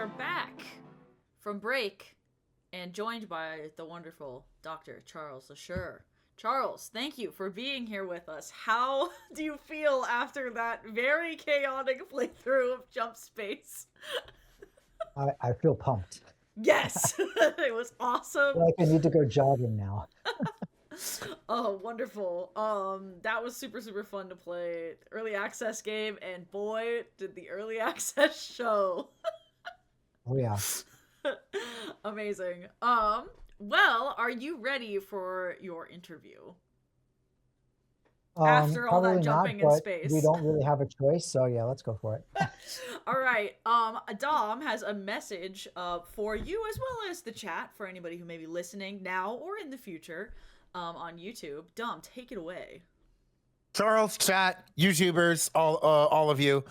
are back from break and joined by the wonderful Dr. Charles La Shure. Charles, thank you for being here with us. How do you feel after that very chaotic playthrough of Jump Space? I feel pumped. Yes, it was I awesome. feel like I need to go jogging now. Oh, wonderful. That was super fun to play. Early access game, and boy, did the early access show. Oh yeah. Amazing. Well, are you ready for your interview? After all that Probably not, jumping in but we space. don't really have a choice, so yeah, let's go for it. All right. Dom has a message for you as well as the chat for anybody who may be listening now or in the future on YouTube. Dom, take it away. Charles, chat, YouTubers, all of you.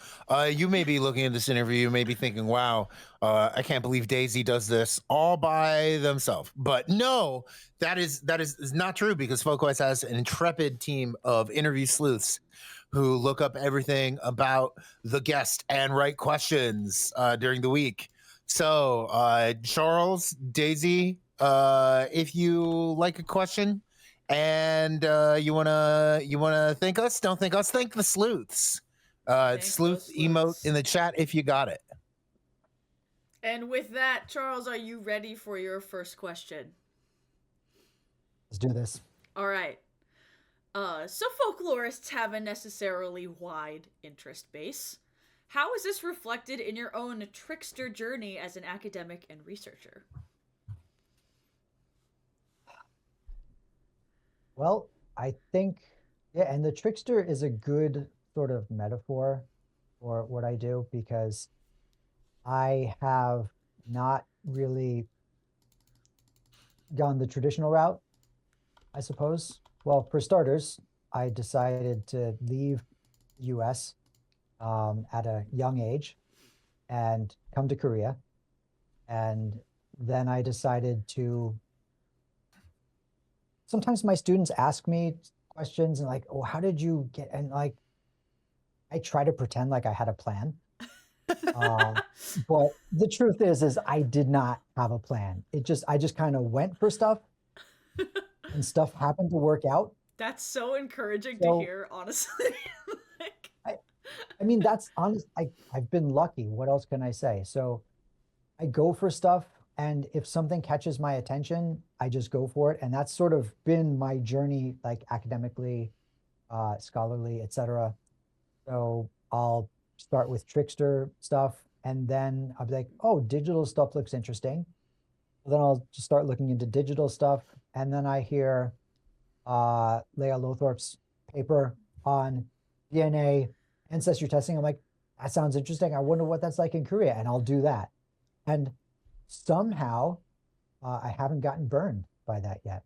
You may be looking at this interview, you may be thinking, "Wow, I can't believe Daisy does this all by themselves." But no, that is not true because Folkwise has an intrepid team of interview sleuths who look up everything about the guest and write questions during the week. So, Charles, Daisy, if you like a question and you wanna thank us, don't thank us, thank the sleuths. Thank Sleuth those emote sleuths. in the chat if you got it. And with that, Charles, are you ready for your first question? Let's do this. All right. So folklorists have a necessarily wide interest base. How is this reflected in your own trickster journey as an academic and researcher? Well, I think yeah, and the trickster is a good sort of metaphor for what I do because I have not really gone the traditional route, I suppose. Well, for starters, I decided to leave the US at a young age and come to Korea. And then I decided to. Sometimes my students ask me questions and like, oh, how did you get? And like, I try to pretend like I had a plan. Um, but the truth is I did not have a plan. I just kind of went for stuff and stuff happened to work out. That's so encouraging to So hear, honestly. Like, I, I mean, that's honest. I've been lucky. What else can I say? So I go for stuff, and if something catches my attention, I just go for it. And that's sort of been my journey, like academically, scholarly, etc. So I'll start with trickster stuff, and then I'll be like, oh, digital stuff looks interesting. Then I'll just start looking into digital stuff, and then I hear Leah Lothrop's paper on DNA ancestry testing. I'm like, that sounds interesting. I wonder what that's like in Korea, and I'll do that. And somehow, I haven't gotten burned by that yet.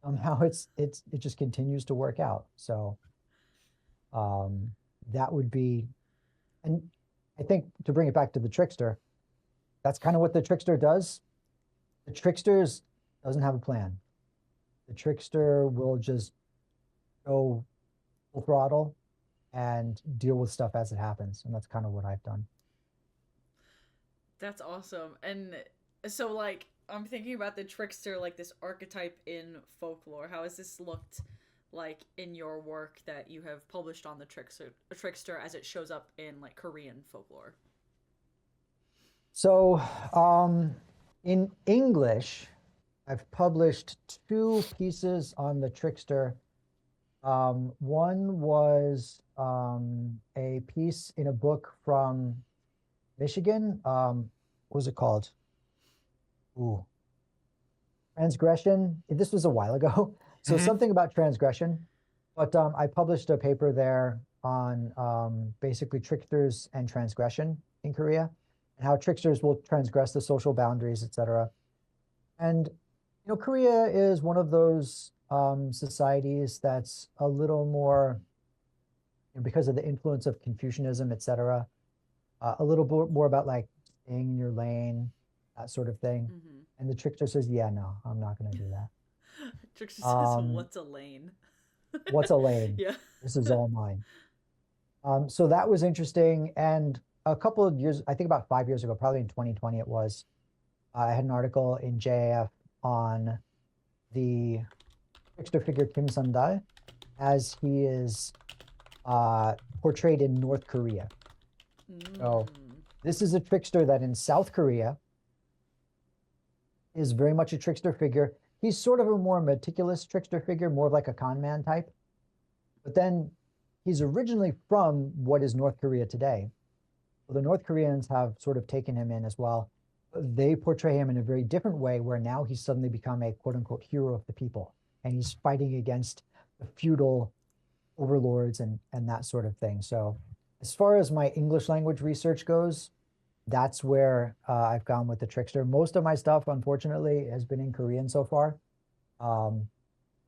Somehow, it just continues to work out. So um, that would be, and I think to bring it back to the trickster, that's kind of what the trickster does. The tricksters doesn't have a plan. The trickster will just go full throttle and deal with stuff as it happens. And that's kind of what I've done. that's awesome. And so, like, I'm thinking about the trickster, like this archetype in folklore. How has this looked like in your work that you have published on the trickster as it shows up in like Korean folklore? So in English, I've published two pieces on the trickster. One was a piece in a book from Michigan. What was it called? Ooh, transgression. This was a while ago. So Mhm. something about transgression. But I published a paper there on basically tricksters and transgression in Korea and how tricksters will transgress the social boundaries, etc. And Korea is one of those societies that's a little more, because of the influence of Confucianism, etc., a little bit more about like staying in your lane, that sort of thing. Mm-hmm. And the trickster says, "Yeah, no, I'm not going to do that." Trickster says, Um, "What's a lane?" what's a lane? Yeah. This is all mine. So that was interesting, and a couple of years, I think about 5 years ago, probably in 2020 it was, I had an article in JAF on the trickster figure Kim Sundal as he is portrayed in North Korea. So this is a trickster that in South Korea is very much a trickster figure. He's sort of a more meticulous trickster figure, more of like a con man type. But then he's originally from what is North Korea today. Well, the North Koreans have sort of taken him in as well. They portray him in a very different way, where now he's suddenly become a quote unquote hero of the people. And he's fighting against the feudal overlords and that sort of thing. So as far as my English language research goes, that's where I've gone with the trickster. Most of my stuff, unfortunately, has been in Korean so far. But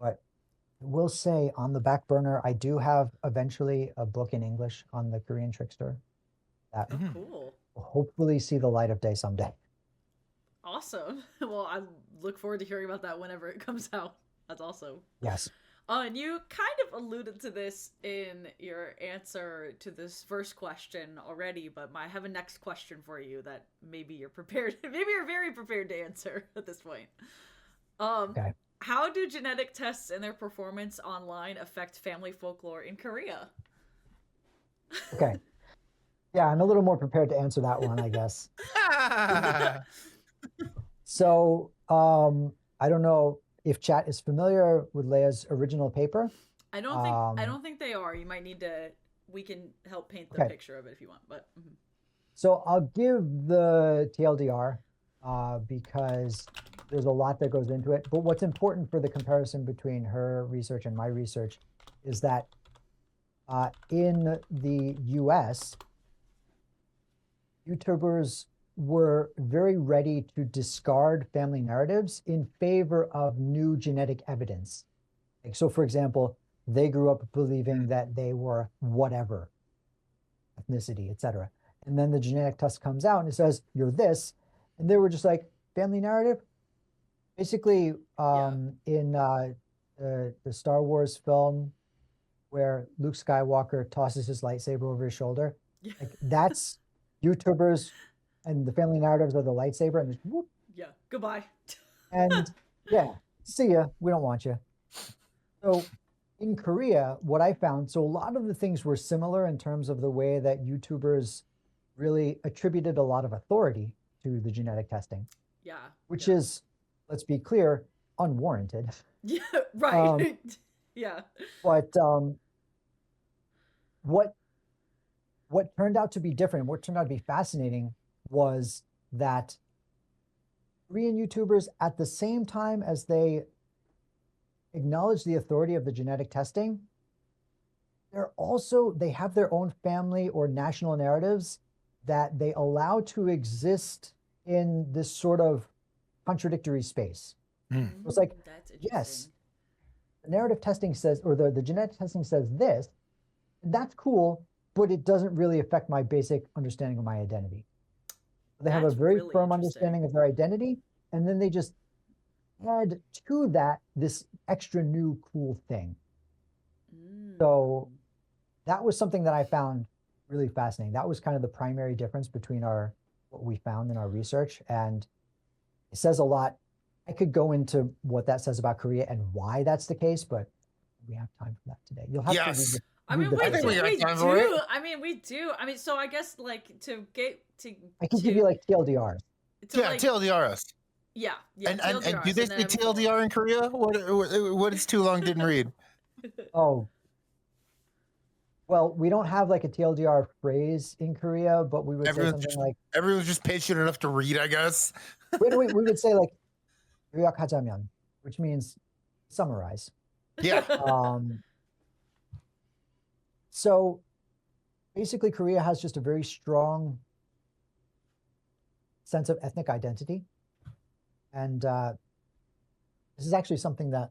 I will say on the back burner, I do have eventually a book in English on the Korean trickster that Cool. will hopefully see the light of day someday. Awesome. Well, I look forward to hearing about that whenever it comes out. That's awesome. Yes. And you kind of alluded to this in your answer to this first question already, but I have a next question for you that maybe you're prepared, maybe you're very prepared to answer at this point. Okay. How do genetic tests and their performance online affect family folklore in Korea? Okay. Yeah, I'm a little more prepared to answer that one, I guess. So, I don't know if chat is familiar with Leia's original paper. I don't think they are. You might need to. We can help paint the picture of it if you want. But so I'll give the TLDR because there's a lot that goes into it. But what's important for the comparison between her research and my research is that in the US, YouTubers were very ready to discard family narratives in favor of new genetic evidence. Like, so for example, they grew up believing that they were whatever, ethnicity, etc. And then the genetic test comes out and it says, you're this. And they were just like, family narrative? Basically, in the Star Wars film where Luke Skywalker tosses his lightsaber over his shoulder, like that's YouTubers and the family narratives of the lightsaber, and just whoop. Yeah, goodbye. And yeah, see ya. We don't want you. So in Korea, what I found, so a lot of the things were similar in terms of the way that YouTubers really attributed a lot of authority to the genetic testing. Yeah. Which is, let's be clear, unwarranted. Yeah, right. Yeah. But what turned out to be different, what turned out to be fascinating was that Korean YouTubers, at the same time as they acknowledge the authority of the genetic testing, they have their own family or national narratives that they allow to exist in this sort of contradictory space. It's like, yes, the narrative testing says, or the genetic testing says this, that's cool, but it doesn't really affect my basic understanding of my identity. They have a very really firm understanding of their identity, and then they just add to that this extra new cool thing. So that was something that I found really fascinating. That was kind of the primary difference between what we found in our research, and it says a lot. I could go into what that says about Korea and why that's the case, but we have time for that today. You'll have to read the I mean, we do. I mean, so I guess like to get to. I can give you like TLDRs. TLDRs. Yeah. And do they say TLDR in Korea? What is too long didn't read? Oh. Well, we don't have like a TLDR phrase in Korea, but we would say something like. Everyone's just patient enough to read, I guess. we would say like 요약하자면, which means summarize. Yeah. So basically, Korea has just a very strong sense of ethnic identity. And this is actually something that,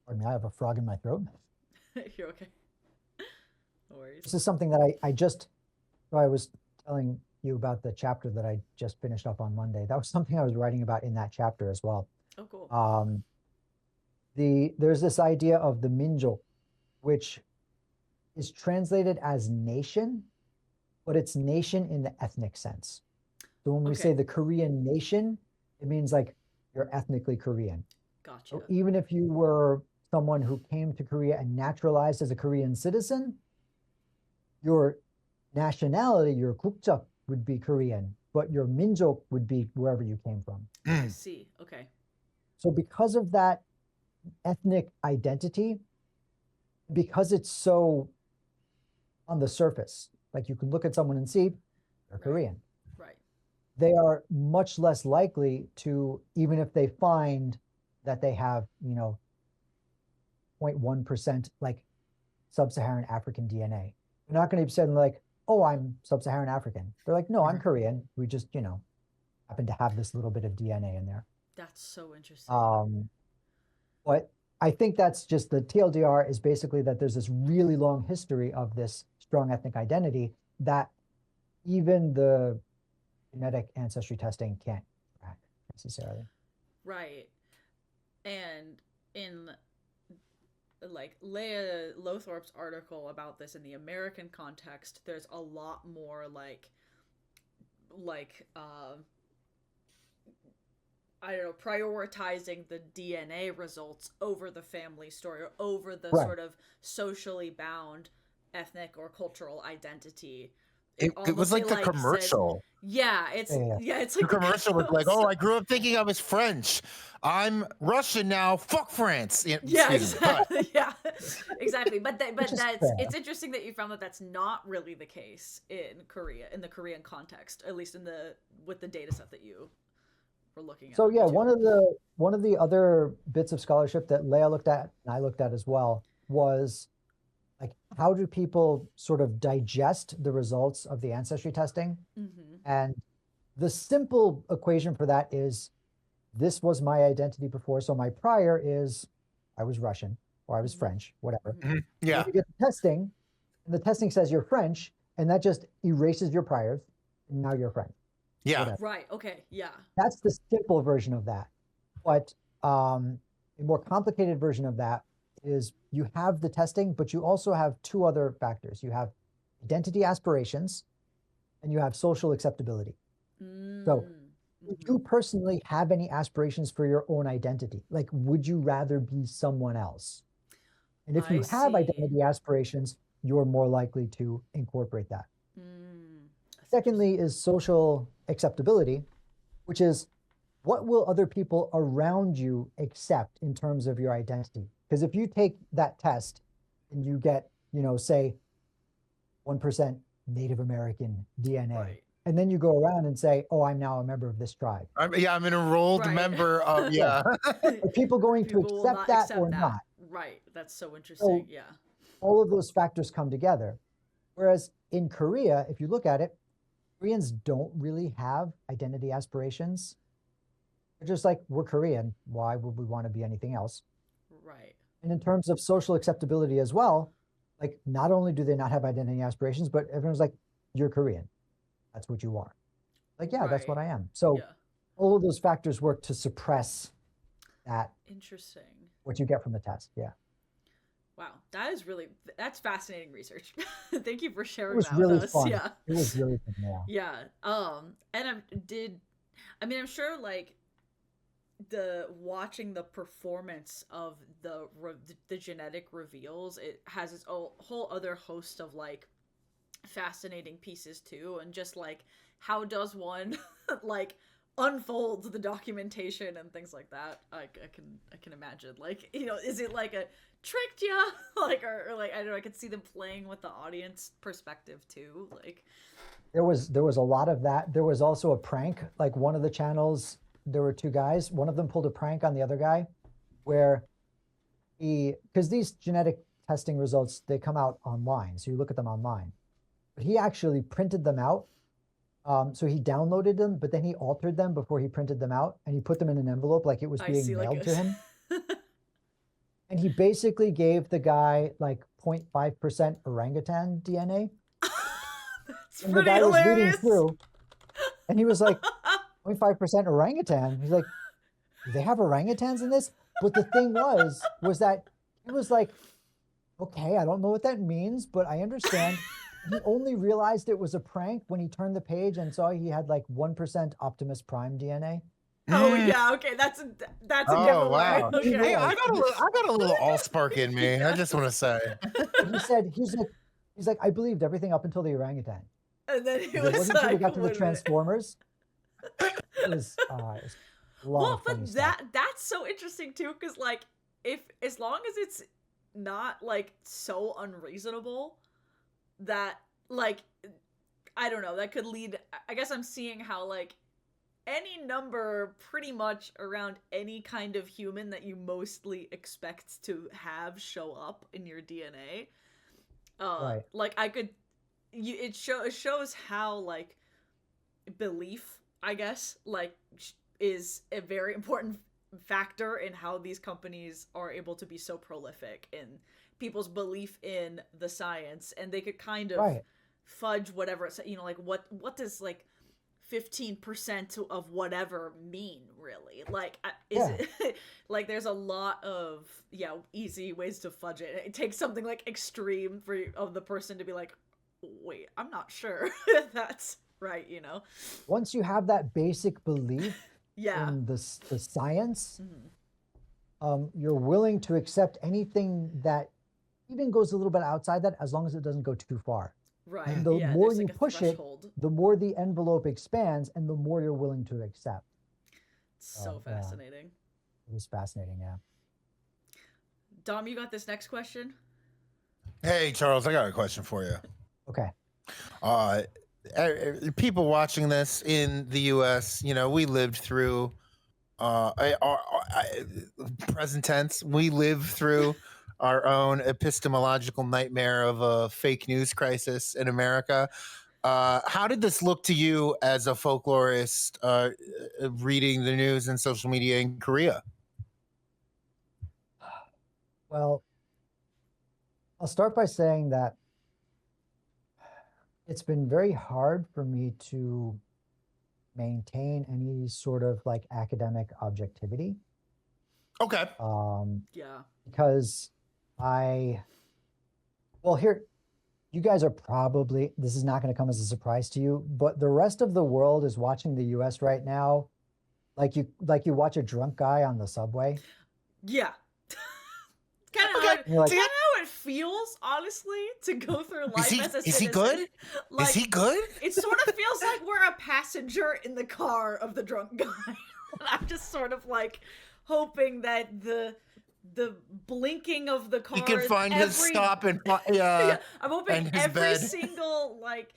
pardon me, I have a frog in my throat. You're okay. No worries. This is something that I was telling you about the chapter that I just finished up on Monday. That was something I was writing about in that chapter as well. Oh, cool. There's this idea of the minjo, which is translated as nation, but it's nation in the ethnic sense. So when we say Okay. the Korean nation, it means like you're ethnically Korean. Gotcha. So even if you were someone who came to Korea and naturalized as a Korean citizen, your nationality, your 국적 would be Korean, but your 민족 would be wherever you came from. I see. Okay. So because of that ethnic identity, because it's so on the surface, like you can look at someone and see they're Right. Korean, Right. they are much less likely to, even if they find that they have, 0.1% like sub-Saharan African DNA. They're not going to be saying like, oh, I'm sub-Saharan African. They're like, no, I'm Korean. We just, happen to have this little bit of DNA in there. That's so interesting. But I think that's just the TLDR is basically that there's this really long history of this strong ethnic identity that even the genetic ancestry testing can't track necessarily. Right. And in like Leah Lothrop's article about this in the American context, there's a lot more like I don't know, prioritizing the DNA results over the family story or over the Right. sort of socially bound ethnic or cultural identity. It was almost, like the says- commercial. yeah, it's Yeah. The commercial was like, so- "Oh, I grew up thinking I was French. I'm Russian now. Fuck France." Yeah, Excuse me. But exactly. Yeah, exactly. But Which is that's fair. it's interesting that you found that that's not really the case in Korea, in the Korean context, at least with the data set that you were looking at. So yeah, too. one of the other bits of scholarship that Leah looked at and I looked at as well was like how do people sort of digest the results of the ancestry testing? Mhm. And the simple equation for that is this was my identity before, so my prior is I was Russian or I was Mhm. French, whatever. Mhm. And yeah, then you get the testing, and the testing says you're French, and that just erases your priors, and now you're French. yeah, Whatever. Right. Okay. Yeah. That's the simple version of that. But a more complicated version of that is you have the testing, but you also have two other factors. You have identity aspirations and you have social acceptability. So would Mhm. you personally have any aspirations for your own identity? Like, would you rather be someone else? And if you I have see. identity aspirations, you're more likely to incorporate that. That's Secondly is social acceptability, which is what will other people around you accept in terms of your identity? Because if you take that test and you get, say 1% Native American DNA, Right. and then you go around and say, oh, I'm now a member of this tribe. I'm an enrolled Right. member of Yeah. Are people going to People will accept not that accept or that. not? Right. That's so interesting. So Yeah. all of those factors come together. Whereas in Korea, if you look at it, Koreans don't really have identity aspirations. They're just like, we're Korean. Why would we want to be anything else? Right. And in terms of social acceptability as well, like not only do they not have identity aspirations, but everyone's like, you're Korean. That's what you are. Like, yeah, that's what Right. I am. So Yeah. all of those factors work to suppress that, Interesting. what you get from the test. Yeah. Wow, that's fascinating research. Thank you for It sharing was that really with us. fun. Yeah. It was really fun. Yeah. Yeah. And I'm sure like watching the performance of the genetic reveals, it has its whole other host of like fascinating pieces too, and just like how does one like unfolds the documentation and things like that. I can imagine, like, is it like a tricked ya like or like I don't know, I could see them playing with the audience perspective too, like There was a lot of that. There was also a prank. Like one of the channels, there were two guys. One of them pulled a prank on the other guy where because these genetic testing results, they come out online. So you look at them online. But he actually printed them out. So he downloaded them, but then he altered them before he printed them out and he put them in an envelope like it was I being see, like mailed to him. And he basically gave the guy like 0.5% orangutan DNA. That's And the pretty guy was reading hilarious. through and he was like, 0.5% orangutan. He's like, do they have orangutans in this? But the thing was that he was like, okay, I don't know what that means, but I understand. he only realized it was a prank when he turned the page and saw he had like 1% Optimus Prime DNA. Oh Mm. yeah, okay, that's a Oh giveaway. wow! Okay. Hey, I got a little allspark in me. I just want to say. He said, he's like, I believed everything up until the orangutan. And then he It was wasn't until we like, got to the wait a minute. Transformers. It was a lot Well, of funny but stuff. that's so interesting too, because like if as long as it's not like so unreasonable that like I don't know, that could lead. I guess I'm seeing how like any number pretty much around any kind of human that you mostly expect to have show up in your DNA. Right. Like I could, it shows how like belief, I guess, like is a very important factor in how these companies are able to be so prolific in people's belief in the science, and they could kind of Right. fudge whatever it's, you know, like what does like 15% of whatever mean really, like is it like there's a lot of easy ways to fudge it. It takes something like extreme for of the person to be like, wait, I'm not sure if that's right, you know. Once you have that basic belief Yeah. in the science, Mhm. you're willing to accept anything that even goes a little bit outside that, as long as it doesn't go too far. Right. And the Yeah, more there's you like a push threshold. it, the more the envelope expands and the more you're willing to accept. So Yeah. fascinating. It was fascinating, yeah. Dom, you got this next question? Hey, Charles, I got a question for you. Okay. People watching this in the U.S., you know, we lived through present tense. We lived through our own epistemological nightmare of a fake news crisis in America. How did this look to you as a folklorist reading the news and social media in Korea? Well, I'll start by saying that it's been very hard for me to maintain any sort of like academic objectivity. Okay. Yeah. Because here, you guys are probably, this is not going to come as a surprise to you, but the rest of the world is watching the US right now like you watch a drunk guy on the subway. Yeah. Kind of how it feels, honestly, to go through life as a citizen. Is he good? Like, is he good? It sort of feels like we're a passenger in the car of the drunk guy. I'm just sort of like hoping that the blinking of the car, he can find his stop and yeah, I'm hoping every bed. single like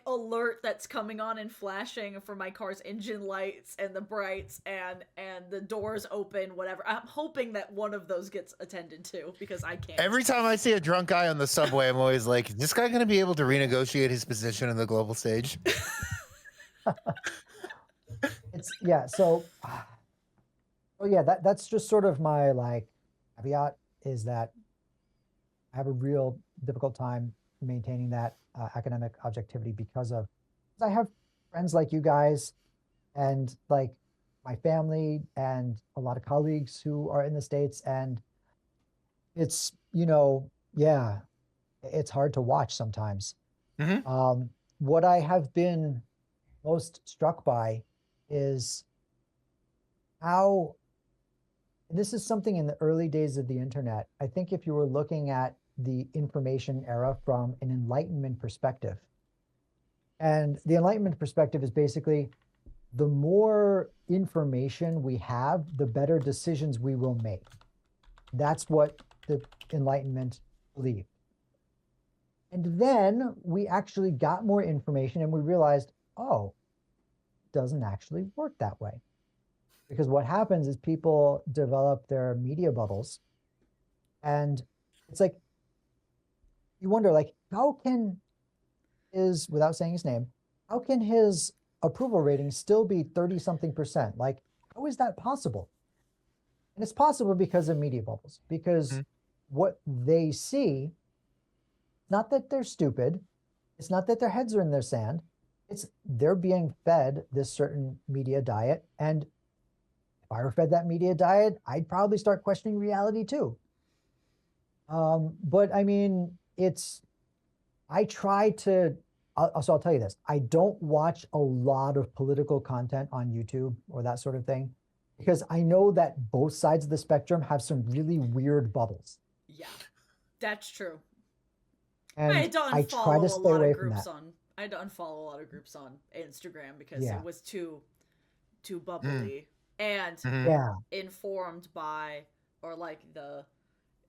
alert that's coming on and flashing for my car's engine lights and the brights and the doors open, whatever. I'm hoping that one of those gets attended to, because I can't. Every time I see a drunk guy on the subway, I'm always like, is this guy going to be able to renegotiate his position in the global stage? That's just sort of my like caveat, is that I have a real difficult time maintaining that academic objectivity because I have friends like you guys and like my family and a lot of colleagues who are in the States, and it's, it's hard to watch sometimes. Mm-hmm. What I have been most struck by is how, and this is something in the early days of the internet. I think if you were looking at the information era from an Enlightenment perspective, and the Enlightenment perspective is basically the more information we have, the better decisions we will make. That's what the Enlightenment believed. And then we actually got more information and we realized, oh, it doesn't actually work that way. Because what happens is people develop their media bubbles, and it's like, you wonder, like, how can without saying his name, how can his approval rating still be 30-something%? Like, how is that possible? And it's possible because of media bubbles, because what they see, not that they're stupid, it's not that their heads are in their sand, it's they're being fed this certain media diet. And if I were fed that media diet, I'd probably start questioning reality too. But I mean, I try to, so I'll tell you this. I don't watch a lot of political content on YouTube or that sort of thing, because I know that both sides of the spectrum have some really weird bubbles. Yeah, that's true. I And had to I try unfollow to a stay lot of away from groups that. on. I had to unfollow a lot of groups on Instagram because it Yeah. was too Mm. bubbly and Mhm. Yeah. informed by, or like the,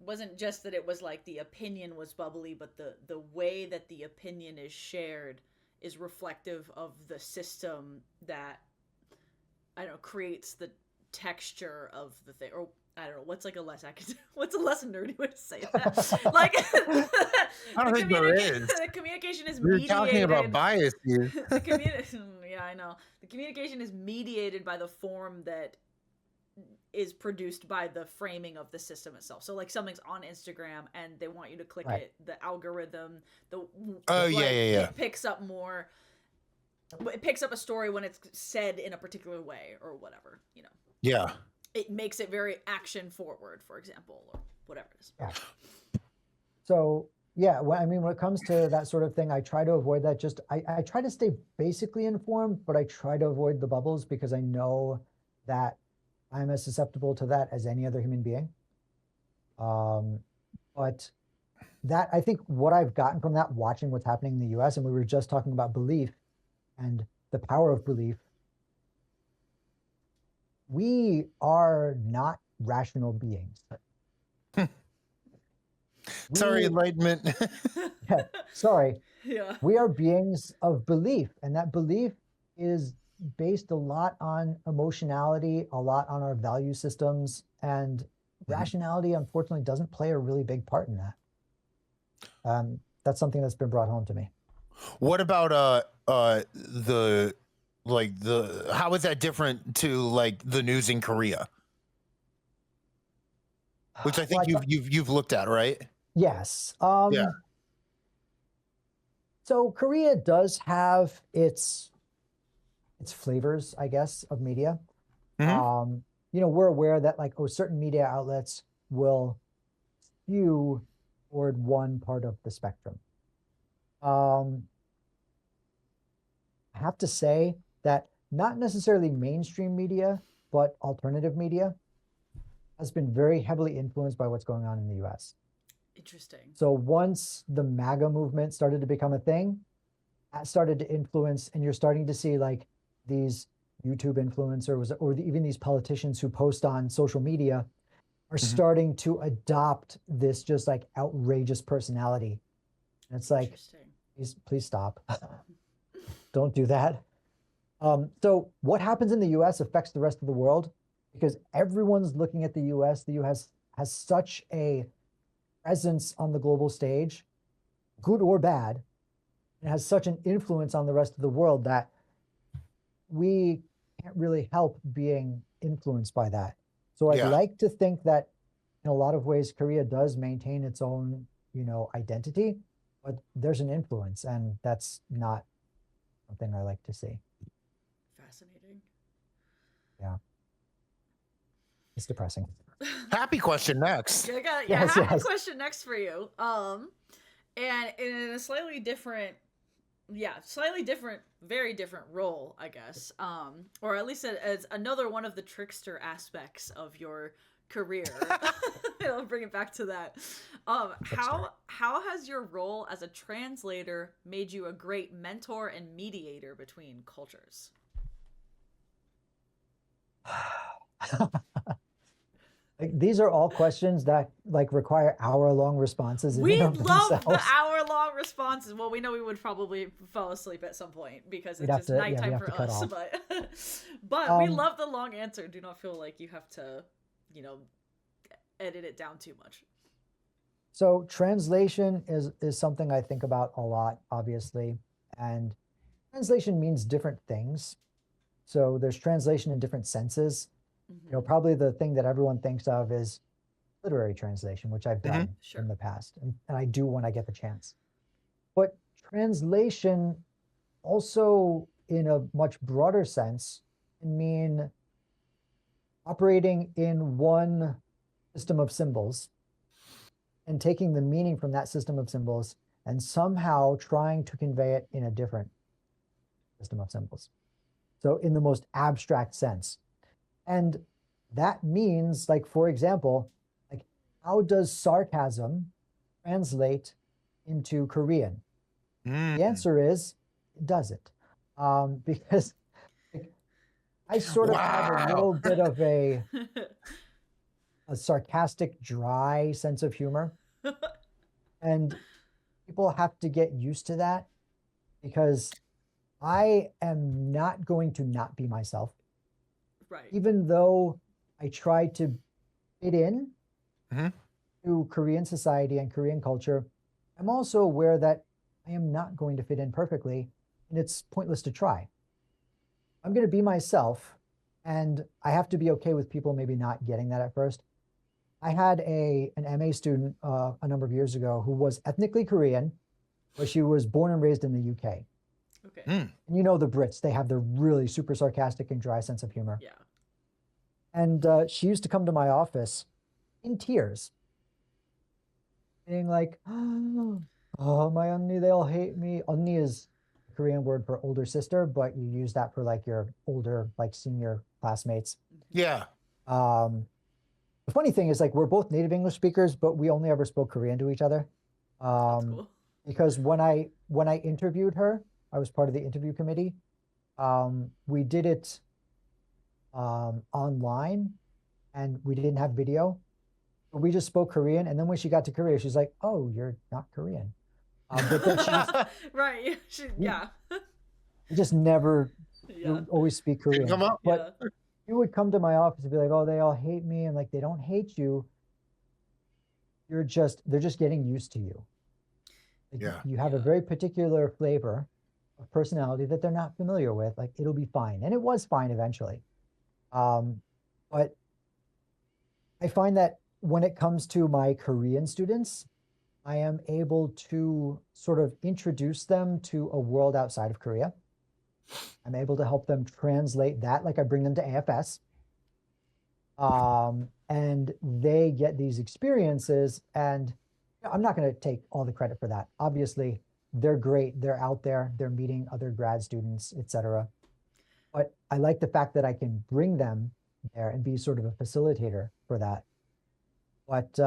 it wasn't just that it was like the opinion was bubbly, but the way that the opinion is shared is reflective of the system that, I don't know, creates the texture of the thing. Or I don't know, what's like a less what's a less nerdy way to say that? Like I don't think there is. the communication is We were talking about mediated. bias here. Yeah, I know. The communication is mediated by the form that is produced by the framing of the system itself. So like something's on Instagram and they want you to click Right. it, the algorithm, Oh, yeah, yeah. it picks up more. It picks up a story when it's said in a particular way or whatever, you know. Yeah. It makes it very action forward, for example, or whatever it is. Yeah. So yeah, I mean, when it comes to that sort of thing, I try to avoid that. I try to stay basically informed, but I try to avoid the bubbles because I know that I'm as susceptible to that as any other human being. But that, I think what I've gotten from that, watching what's happening in the US, and we were just talking about belief and the power of belief. We are not rational beings. Sorry, enlightenment. Yeah, sorry. Yeah. We are beings of belief, and that belief is based a lot on emotionality, a lot on our value systems, and rationality, unfortunately, doesn't play a really big part in that. That's something that's been brought home to me. What about the how is that different to like the news in Korea? Which I think Well, you've looked at, right? yes. Yeah. So Korea does have its flavors, I guess, of media. Mhm. You know, we're aware that like, oh, certain media outlets will skew toward one part of the spectrum. I have to say that not necessarily mainstream media, but alternative media has been very heavily influenced by what's going on in the US. Interesting. So once the MAGA movement started to become a thing, that started to influence, and you're starting to see like these YouTube influencers or even these politicians who post on social media are starting to adopt this just like outrageous personality. And it's like, please stop. Don't do that. So what happens in the US affects the rest of the world because everyone's looking at the US. The US has such a presence on the global stage, good or bad. It has such an influence on the rest of the world that we can't really help being influenced by that. So I'd like to think that in a lot of ways, Korea does maintain its own, you know, identity, but there's an influence, and that's not something I like to see. Fascinating. Yeah. It's depressing. Happy question next. I got happy question next for you. And in a slightly different, very different role, I guess. Or at least as another one of the trickster aspects of your career. I'll bring it back to that. How has your role as a translator made you a great mentor and mediator between cultures? These are all questions that like require hour-long responses. We love the hour-long responses. Well, we know we would probably fall asleep at some point because it's just nighttime for us. But we love the long answer. Do not feel like you have to, you know, edit it down too much. So translation is something I think about a lot, obviously, and translation means different things. So there's translation in different senses. You know, probably the thing that everyone thinks of is literary translation, which I've done in the past, and I do when I get the chance. But translation also, in a much broader sense, can mean operating in one system of symbols and taking the meaning from that system of symbols and somehow trying to convey it in a different system of symbols. So in the most abstract sense. And that means, like, for example, like, how does sarcasm translate into Korean? The answer is it doesn't. Because like, I sort of have a Wow. little bit of a sarcastic, dry sense of humor. And people have to get used to that because I am not going to not be myself. Right. Even though I try to fit in Mhm. to Korean society and Korean culture, I'm also aware that I am not going to fit in perfectly, and it's pointless to try. I'm going to be myself, and I have to be okay with people maybe not getting that at first. I had an MA student a number of years ago who was ethnically Korean, but she was born and raised in the UK. Okay. Mm. And you know the Brits, they have their really super sarcastic and dry sense of humor. Yeah. And she used to come to my office in tears, being like, oh, my 언니, they all hate me. 언니 is a Korean word for older sister, but you use that for like your older, like senior classmates. Yeah. The funny thing is, like, we're both native English speakers, but we only ever spoke Korean to each other. That's cool. Because when I interviewed her, I was part of the interview committee. We did it online, and we didn't have video. We just spoke Korean, and then when she got to Korea, she's like, "Oh, you're not Korean." But then Right. Yeah. we just never Yeah. always speak Korean. Come up. But you would come to my office and be like, "Oh, they all hate me," and like, they don't hate you. They're just getting used to you. Like, Yeah. you have a Yeah. very particular flavor of personality that they're not familiar with. Like, it'll be fine, and it was fine eventually. But I find that when it comes to my Korean students, I am able to sort of introduce them to a world outside of Korea. I'm able to help them translate that, like I bring them to AFS. And they get these experiences, and I'm not going to take all the credit for that. Obviously, they're great. They're out there, they're meeting other grad students, etc. But I like the fact that I can bring them there and be sort of a facilitator for that. But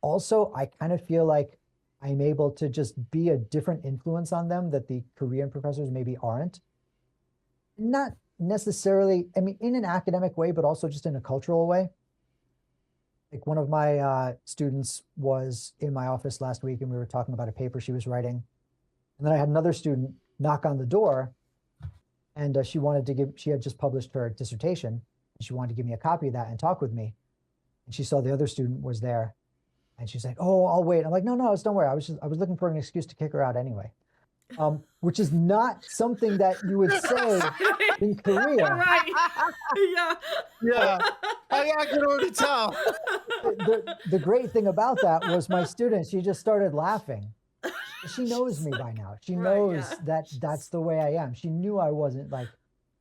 also, I kind of feel like I'm able to just be a different influence on them that the Korean professors maybe aren't. Not necessarily, I mean, in an academic way, but also just in a cultural way. Like, one of my students was in my office last week, and we were talking about a paper she was writing. And then I had another student knock on the door, and she had just published her dissertation, and she wanted to give me a copy of that and talk with me. And she saw the other student was there, and she's like, "Oh, I'll wait." I'm like, "No, don't worry. I was looking for an excuse to kick her out anyway." Which is not something that you would say in Korea. Right. Yeah. Yeah. I can already tell. The great thing about that was my student, she just started laughing. She knows me by now. She Right, knows yeah. that that's the way I am. She knew I wasn't like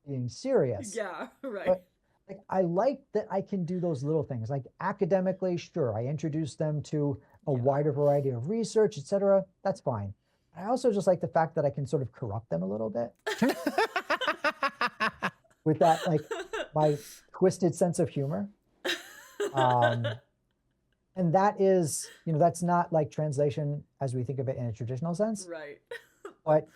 being serious. Yeah. Right. But like, I like that I can do those little things. Like, academically, sure, I introduce them to a Yeah. wider variety of research, etc. That's fine. I also just like the fact that I can sort of corrupt them a little bit with that, like, my twisted sense of humor. And that is, that's not like translation as we think of it in a traditional sense, Right. but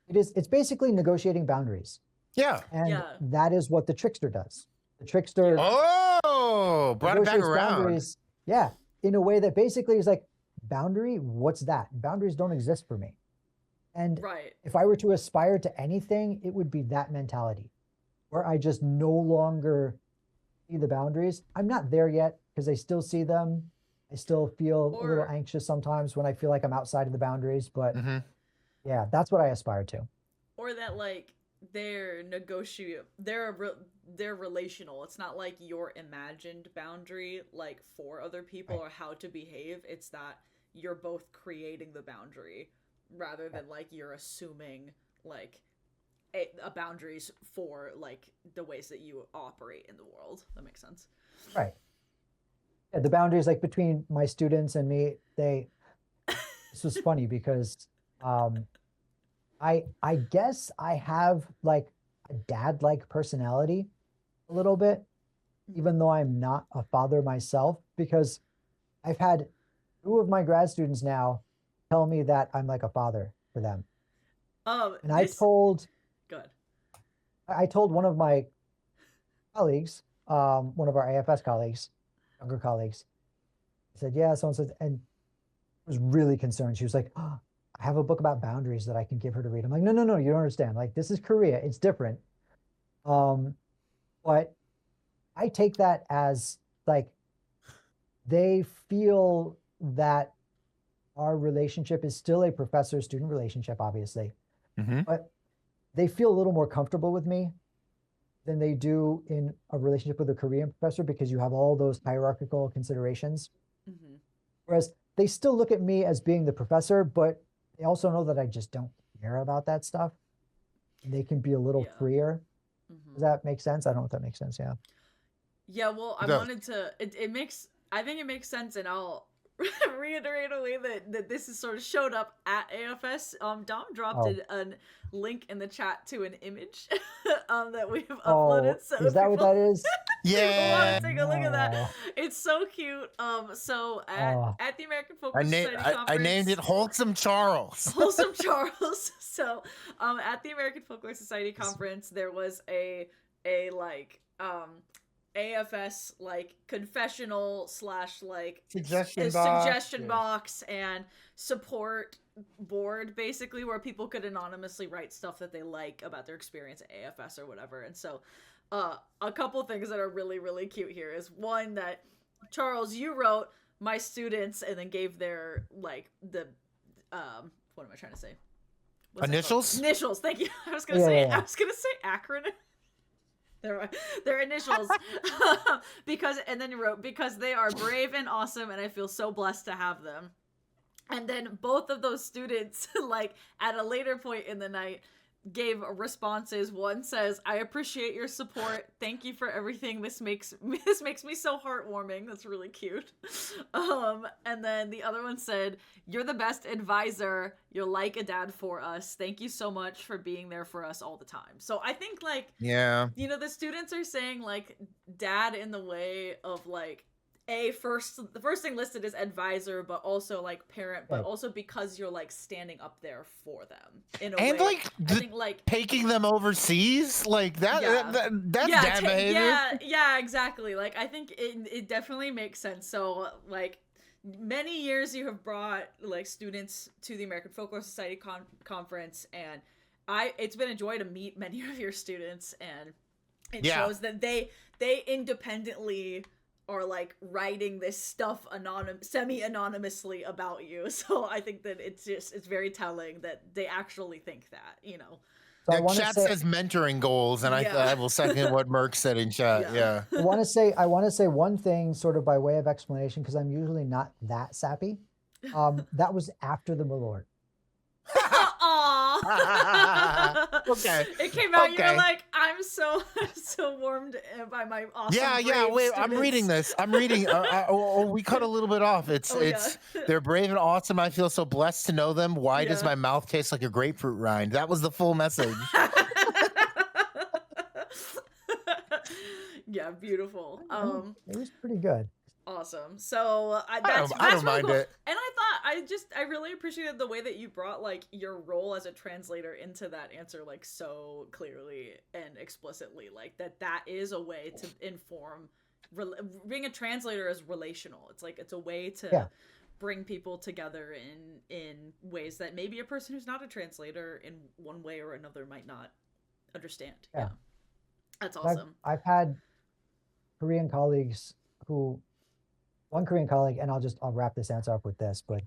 it's basically negotiating boundaries. Yeah. And Yeah. that is what the trickster does. The trickster Oh, brought it back negotiates around. boundaries, yeah, in a way that basically is like, boundary, what's that? Boundaries don't exist for me. And Right. if I were to aspire to anything, it would be that mentality where I just no longer see the boundaries. I'm not there yet because I still see them. I still feel a little Or- anxious sometimes when I feel like I'm outside of the boundaries, but Mhm. yeah, that's what I aspire to. Or that, like, they're relational. It's not like your imagined boundary, like, for other people Right. or how to behave. It's that you're both creating the boundary rather than like you're assuming like a boundaries for like the ways that you operate in the world. That makes sense. Right. The boundaries, like, between my students and me, this was funny because Um, I guess I have like a dad-like personality a little bit, even though I'm not a father myself, because I've had two of my grad students now tell me that I'm like a father to them. And This good. I told one of my colleagues, one of our AFS colleagues, younger colleagues, I said, yeah, so and so, and was really concerned. She was like, oh, I have a book about boundaries that I can give her to read. I'm like, no, no, no, you don't understand. Like, this is Korea. It's different. Um, but I take that as like they feel that our relationship is still a professor-student relationship, obviously, Mm-hmm. but they feel a little more comfortable with me than they do in a relationship with a Korean professor because you have all those hierarchical considerations. Mm-hmm. Whereas they still look at me as being the professor, but they also know that I just don't care about that stuff. And they can be a little Yeah. freer. Mm-hmm. Does that make sense? I don't know if that makes sense. Yeah. Yeah, well, I It does. wanted to. I think it makes sense, and I'll reiterate a way that this has sort of showed up at AFS. Dom dropped Oh, a link in the chat to an image that we've oh, uploaded. So is if that what people that is? people want Yeah. to take a look at that, No. it's so cute. So Oh, at the American I Folklore named Society I named it conference. Wholesome Charles. Wholesome Charles. So, at the American Folklore Society it's- conference, there was a like AFS like confessional slash like Suggestion a box. suggestion box and support board basically where people could anonymously write stuff that they like about their experience at AFS or whatever. And so, a couple things that are really really cute here is one that Charles, you wrote my students and then gave their like the what am I trying to say? What's it called? Initials? Initials. Thank you. I was gonna Yeah, say. yeah, yeah. I was gonna say acronym. Their initials, because and then you wrote because they are brave and awesome, and I feel so blessed to have them. And then both of those students, like at a later point in the night, gave responses. One says, "I appreciate your support. Thank you for everything. This makes me so heartwarming." That's really cute. And then the other one said, "You're the best advisor. You're like a dad for us. Thank you so much for being there for us all the time." So I think like Yeah. the students are saying like dad in the way of like the first thing listed is advisor, but also like parent, but Right. also because you're like standing up there for them in a And way. like I think like taking them overseas, like that, Yeah. that's dad behavior. yeah, exactly. Like I think it definitely makes sense. So like many years you have brought like students to the American Folklore Society conference, and it's been a joy to meet many of your students, and it Yeah. shows that they independently are like writing this stuff semi-anonymously about you. So I think that it's very telling that they actually think that, So I The want to chat say, says mentoring goals, and Yeah. I will second what Merck said in chat. Yeah. I want to say one thing sort of by way of explanation, because I'm usually not that sappy. That was after the Malort. Aww. Okay. It came out. You were Okay. like, I'm so warmed by my awesome. Yeah. brave Wait, I'm reading students." this. I'm reading. We cut a little bit off. It's Oh, yeah. they're brave and awesome. I feel so blessed to know them. Why does Yeah. my mouth taste like a grapefruit rind? That was the full message. Yeah, beautiful. It was pretty good. Awesome. So I that's don't really mind cool. it. And I really appreciated the way that you brought like your role as a translator into that answer like so clearly and explicitly, like that is a way to inform. Being a translator is relational. It's like it's a way to Yeah. bring people together in ways that maybe a person who's not a translator in one way or another might not understand. Yeah. That's I've awesome. I've had Korean colleagues one Korean colleague, and I'll wrap this answer up with this, but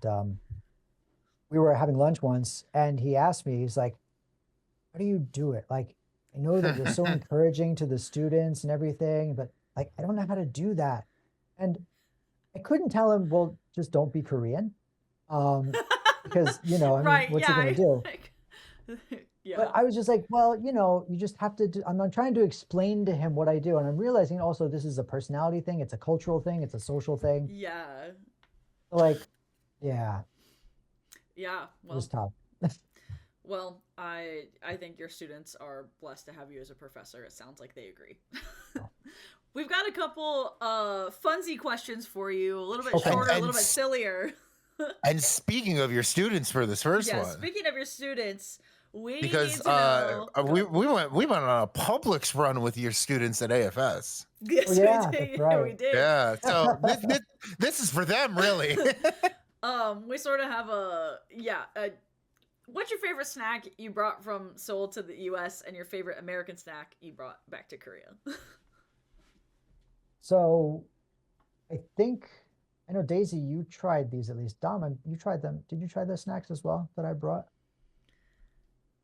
we were having lunch once and he asked me, he's like, how do you do it? Like, I know that you're so encouraging to the students and everything, but like, I don't know how to do that. And I couldn't tell him, well, just don't be Korean. Because, I mean, Right, what's yeah, he going to do? Yeah. But I was just like, well, you just have to I'm not trying to explain to him what I do. And I'm realizing also this is a personality thing. It's a cultural thing. It's a social thing. Yeah. Like, yeah, Yeah. it Well, was tough. Well, I think your students are blessed to have you as a professor. It sounds like they agree. We've got a couple funsy questions for you, a little bit Okay. shorter, a little bit sillier. And speaking of your students for this first Yeah, one, speaking of your students, we because need to know. we went on a Publix run with your students at AFS. Yes, Oh, yeah, we that's did. right. We did. Yeah, so this is for them, really. We sort of have what's your favorite snack you brought from Seoul to the US and your favorite American snack you brought back to Korea? So I think, I know Daisy, you tried these at least. Dom, you tried them. Did you try the snacks as well that I brought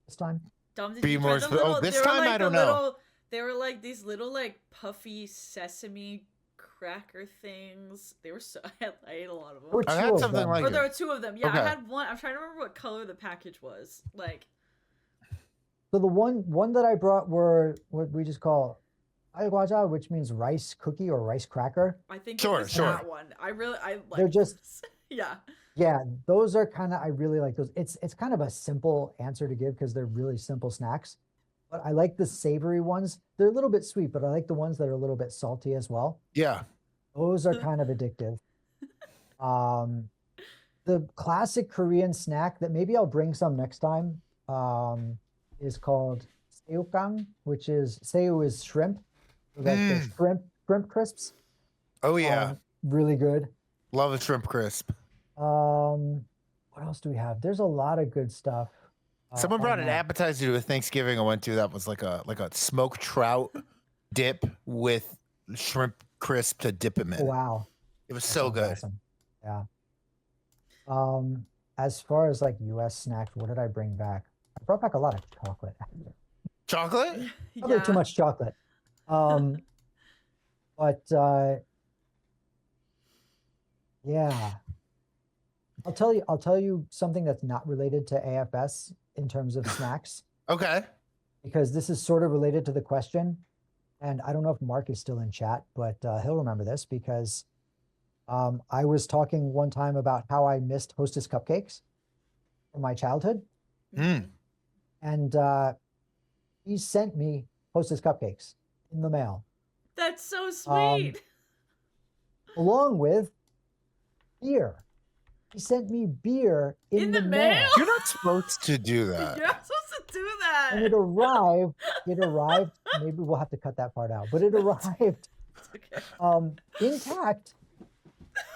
this time? Dom, did Be you more try the spe- oh, little, this they were time like I the don't know. little, they were like these little like puffy sesame cracker things. They were so I ate a lot of them. Or I two had of something them. like Or there it. were two of them. Yeah, Okay. I had one. I'm trying to remember what color the package was. Like, So the one that I brought were what we just call aigwaja, which means rice cookie or rice cracker. I think Sure, it was sure. that one. I like. They're just yeah. Yeah, those are kind of, I really like those. It's kind of a simple answer to give because they're really simple snacks. But I like the savory ones. They're a little bit sweet, but I like the ones that are a little bit salty as well. Yeah. Those are kind of addictive. The classic Korean snack that maybe I'll bring some next time is called seokang, which is seo is shrimp. So that's the shrimp crisps. Oh yeah. Really good. Love a shrimp crisp. What else do we have? There's a lot of good stuff. Someone brought on an that. appetizer to a Thanksgiving I went to that was like a smoked trout dip with shrimp crisp to dip them in. Oh, wow. It was That so sounds good. awesome. Yeah. As far as like US snacks, what did I bring back? I brought back a lot of chocolate. Chocolate? Probably too much chocolate. But yeah. I'll tell you something that's not related to AFS in terms of snacks, Okay. because this is sort of related to the question. And I don't know if Mark is still in chat, but he'll remember this because I was talking one time about how I missed Hostess cupcakes from my childhood. Mm. And he sent me Hostess cupcakes in the mail, That's so sweet. along with beer. He sent me beer in the mail. You're not supposed to do that. You're not supposed to do that. And it arrived, maybe we'll have to cut that part out, but it arrived Okay. intact.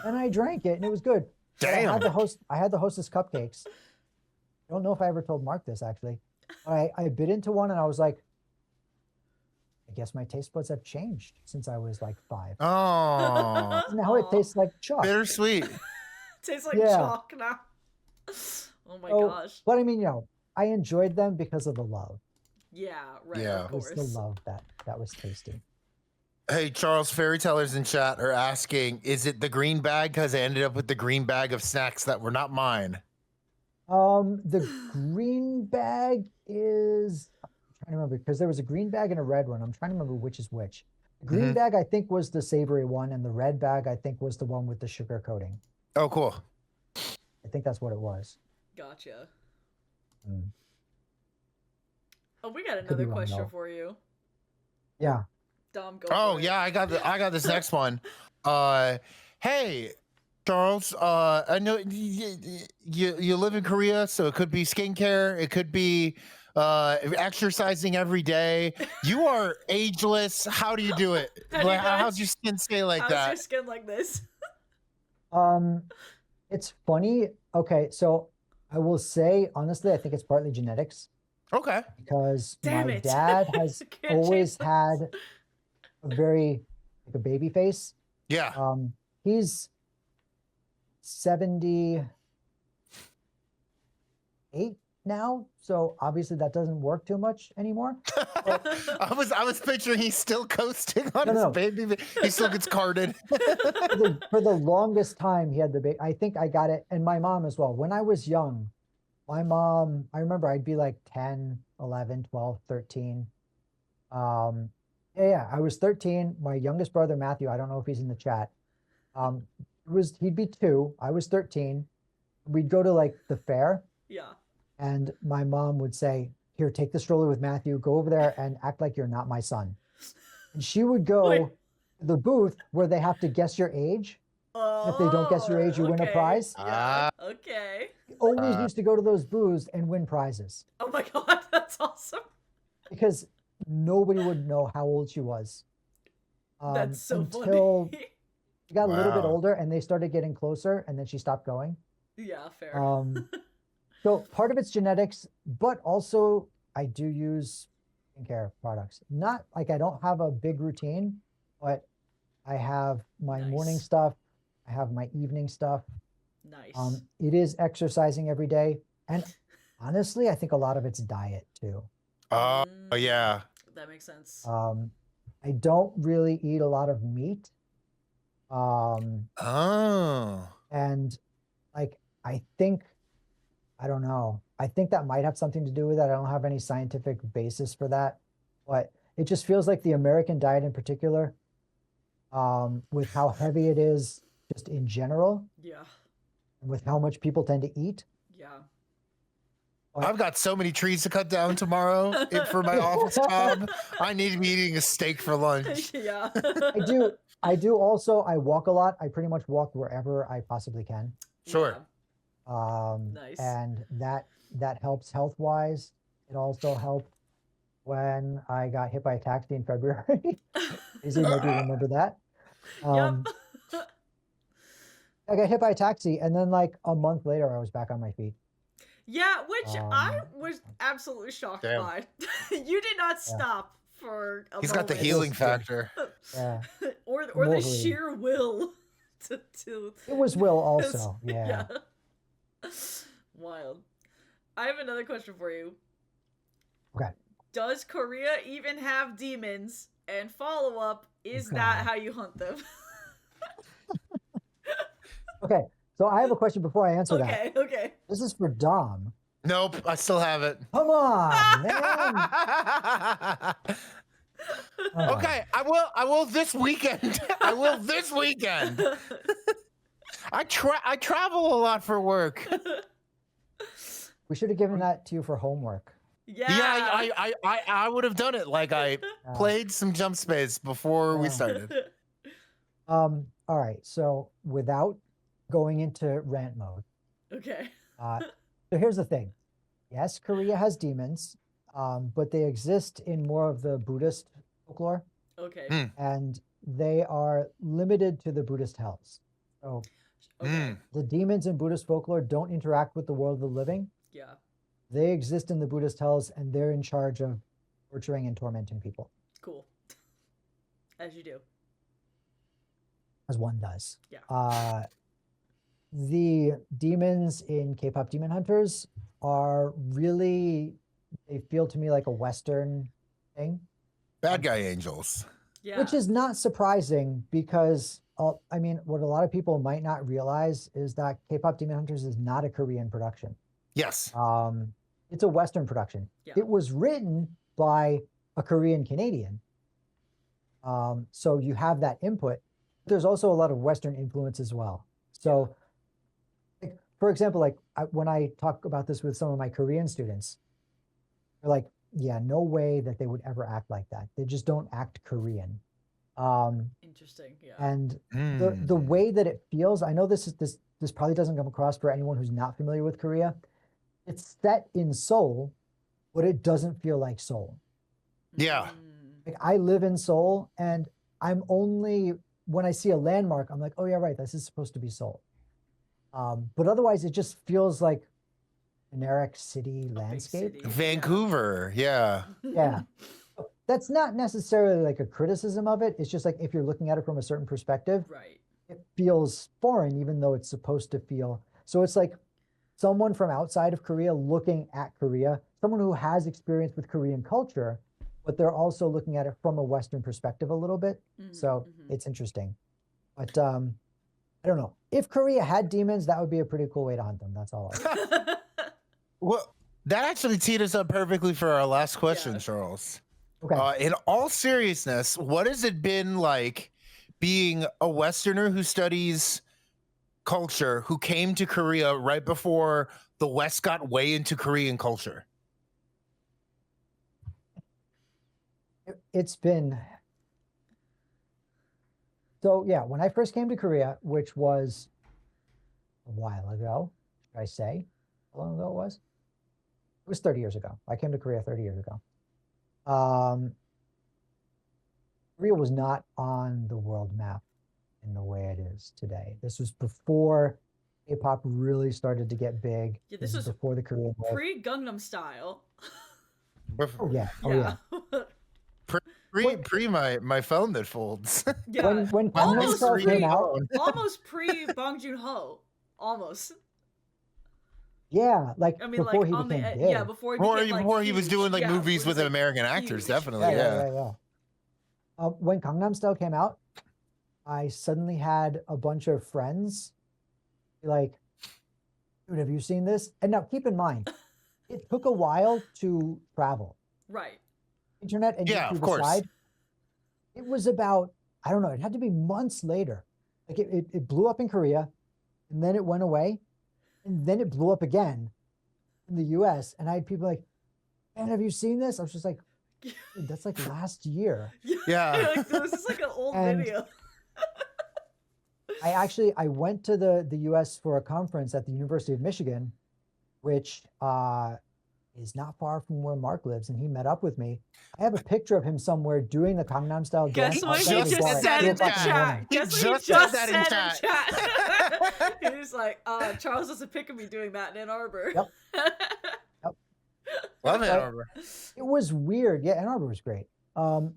And I drank it and it was good. But I Damn. had the Hostess cupcakes. I don't know if I ever told Mark this actually. I bit into one and I was like, I guess my taste buds have changed since I was like 5. Oh, Now it tastes like chalk. bittersweet. Tastes like Yeah. chalk now. Oh my So, gosh. but I mean, I enjoyed them because of the love. Yeah, right. Yeah. Of It was course. the love that was tasty. Hey, Charles, fairy tellers in chat are asking, is it the green bag? Because I ended up with the green bag of snacks that were not mine. The green bag is, I'm trying to remember because there was a green bag and a red one. I'm trying to remember which is which. The green Mhm. bag I think was the savory one, and the red bag I think was the one with the sugar coating. Oh, cool. I think that's what it was. Gotcha. Mm. Oh, we got Could another be wrong, question though. for you. Yeah. Dom, go Oh for it. yeah, I got this next one. Hey, Charles. I know you live in Korea, so it could be skincare, it could be exercising every day. You are ageless. How do you do it? How do you How's guys- your skin stay like How's that? your skin like this? It's funny. Okay, so I will say honestly, I think it's partly genetics Okay. because Damn my it. dad has Can't always change this. had a very like a baby face. Yeah. He's 78 now, so obviously that doesn't work too much anymore. I was picturing he's still coasting on No, his no. baby. He still gets carded. For the longest time he had the baby. I think I got it, and my mom as well. When I was young, my mom, I remember I'd be like 10, 11, 12, 13. Yeah, I was 13. My youngest brother, Matthew, I don't know if he's in the chat. He'd be 2. I was 13. We'd go to like the fair, Yeah. And my mom would say, here, take the stroller with Matthew, go over there and act like you're not my son. And she would go Wait. to the booth where they have to guess your age. If they don't guess your age, you win a okay. prize. Yeah. Okay. Always used to go to those booths and win prizes Oh my god, that's awesome. because nobody would know how old she was. That's so until funny. she got a little bit Wow. older and they started getting closer, and then she stopped going. Yeah, fair. So part of it's genetics, but also I do use skincare products. Not like I don't have a big routine, but I have my morning Nice. stuff. I have my evening stuff. Nice. It is exercising every day. And honestly, I think a lot of it's diet too. Oh, yeah. That makes sense. I don't really eat a lot of meat. Oh. And like, I think, I don't know. I think that might have something to do with it. I don't have any scientific basis for that, but it just feels like the American diet in particular, with how heavy it is just in general, Yeah. and with how much people tend to eat. Yeah. I've got so many trees to cut down tomorrow for my office job. I need to be eating a steak for lunch. Yeah. I do also, I walk a lot. I pretty much walk wherever I possibly can. Sure. Nice. And that helps health wise. It also helped when I got hit by a taxi in February. Izzy, maybe you remember that. Yep. I got hit by a taxi, and then like a month later, I was back on my feet. Yeah, which I was absolutely shocked Damn. by. You did not stop for a He's got the moment. healing factor. Yeah, or the Totally. sheer will to it was Will also. Yeah. Wild. I have another question for you. Okay. Does Korea even have demons? And follow up, is that God. how you hunt them? Okay. So I have a question before I answer that. Okay, okay. This is for Dom. Nope, I still have it. Come on, man. Okay, I will this weekend. I will this weekend. I travel a lot for work. We should have given that to you for homework. Yeah. I would have done it. Like I played some jump space before we started. All right. So without going into rant mode, Okay. so here's the thing. Yes, Korea has demons, but they exist in more of the Buddhist folklore, Okay. and they are limited to the Buddhist hells. So Okay. the demons in Buddhist folklore don't interact with the world of the living. Yeah. They exist in the Buddhist hells, and they're in charge of torturing and tormenting people, Cool. As you do. as one does. Yeah. The demons in K-pop Demon Hunters are really, they feel to me like a Western thing, Bad guy angels. Yeah. which is not surprising because, I mean, what a lot of people might not realize is that K-pop Demon Hunters is not a Korean production. Yes. It's a Western production. Yeah. It was written by a Korean Canadian. So you have that input. There's also a lot of Western influence as well. So, like, for example, like when I talk about this with some of my Korean students, they're like, yeah, no way that they would ever act like that. They just don't act Korean. Interesting. Yeah. And the way that it feels, I know this probably doesn't come across for anyone who's not familiar with Korea. It's set in Seoul, but it doesn't feel like Seoul. Yeah. Like I live in Seoul, and I'm only, when I see a landmark, I'm like, oh yeah, right, this is supposed to be Seoul. But otherwise, it just feels like generic city landscape. city. Vancouver. Yeah. Yeah. That's not necessarily like a criticism of it. It's just like if you're looking at it from a certain perspective, Right. it feels foreign, even though it's supposed to feel. So it's like someone from outside of Korea looking at Korea, someone who has experience with Korean culture, but they're also looking at it from a Western perspective a little bit. So it's interesting. But I don't know. If Korea had demons, that would be a pretty cool way to hunt them. That's all. Well, that actually teed us up perfectly for our last question, Yeah. Charles. Okay. In all seriousness, what has it been like being a Westerner who studies culture, who came to Korea right before the West got way into Korean culture? It's been so, yeah, when I first came to Korea, which was a while ago, should I say how long ago it was? It was 30 years ago. I came to Korea 30 years ago. Korea was not on the world map in the way it is today. This was before K-pop really started to get big. Yeah, this was is before the Korean War. Pre-Gangnam Style. Oh yeah. Oh Yeah. Pre my phone that folds. Yeah. When almost Gangnam Style came out, almost pre Bong Joon-ho. Almost. Yeah, like I mean, before like he on became the big. yeah, before he became like before he was huge. doing like Yeah, movies with like, American actors, huge. definitely. Yeah. When Gangnam Style came out, I suddenly had a bunch of friends be like, dude, have you seen this? And now keep in mind, it took a while to travel. Right. Internet and Yeah, YouTube of course. aside, it was about, I don't know, it had to be months later. Like it blew up in Korea, and then it went away, and then it blew up again in the US. And I had people like, man, have you seen this? I was just like, dude, that's like last year. Yeah. Like, this is like an old And video. I went to the US for a conference at the University of Michigan, which is not far from where Mark lives, and he met up with me. I have a picture of him somewhere doing the Gangnam Style Guess dance. what outside he of his just bar at said 3 in the o'clock in the chat? morning. Guess what He he just just said said that in in chat? He was like, Charles has a pic of me doing that in Ann Arbor. Yep. Love Ann Arbor. It was weird. Yeah, Ann Arbor was great.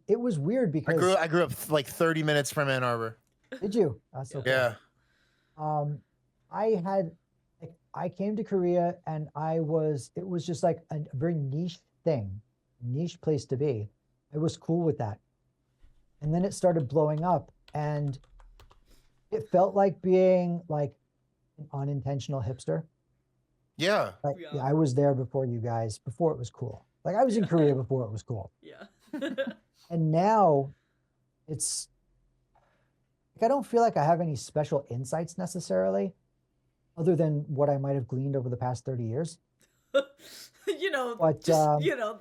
It was weird because I grew up like 30 minutes from Ann Arbor. Did you? That's so cool. Yeah. I came to Korea and it was just like a very niche thing, niche place to be. I was cool with that. And then it started blowing up, and it felt like being like an unintentional hipster. Yeah. Like, Yeah. I was there before you guys, before it was cool. Like I was in Korea before it was cool. Yeah. And now it's like I don't feel like I have any special insights necessarily, other than what I might have gleaned over the past 30 years. You know, But, just,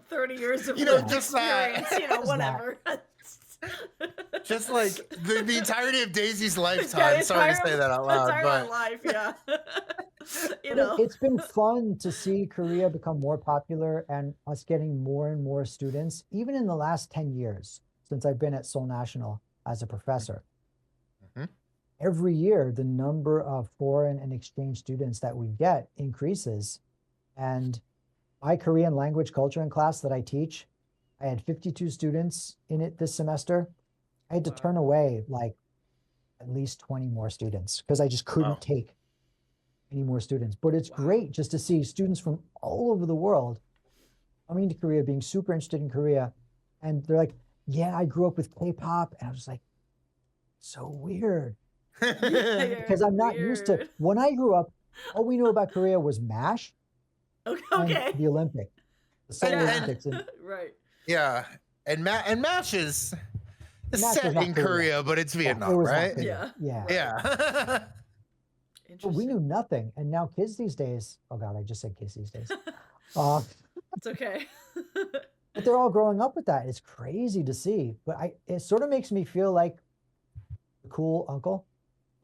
30 years of You know, lived just experience, Just whatever. Just like the entirety of Daisy's Yeah, lifetime. Sorry to say that out loud, entire but life, yeah. It's been fun to see Korea become more popular and us getting more and more students, even in the last 10 years since I've been at Seoul National as a professor. Mhm. Every year, the number of foreign and exchange students that we get increases. And my Korean language culture in class that I teach, I had 52 students in it this semester. I had to Wow. turn away like at least 20 more students because I just couldn't Wow. take any more students. But it's Wow. great just to see students from all over the world coming to Korea, being super interested in Korea. And they're like, yeah, I grew up with K-pop. And I was like, so weird. Because I'm not used to, Weird. when I grew up, all we knew about Korea was MASH Okay. and the Olympic, the Seoul And- Olympics. And Right. yeah. And MASH is MASH is set not in Korea. Korea, but it's yeah, Vietnam, it was not right? Korea. Yeah. Yeah. Yeah. But we Interesting. knew nothing. And now kids these days, oh God, I just said kids these days. Uh, It's okay. but they're all growing up with that. It's crazy to see. But it sort of makes me feel like the cool uncle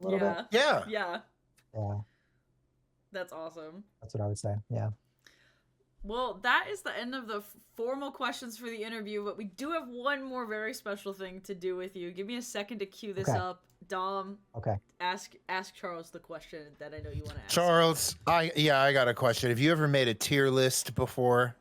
a little bit. Yeah. Yeah. Yeah. Yeah, That's awesome. that's what I would say. Yeah. Well, that is the end of the formal questions for the interview, but we do have one more very special thing to do with you. Give me a second to cue this Okay. up. Dom, Okay. ask Charles the question that I know you want to ask. Charles, I got a question. Have you ever made a tier list before?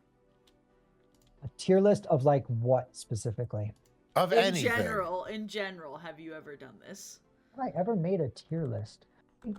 A tier list of like what specifically? Of In anything? general, have you ever done this? Have I ever made a tier list? I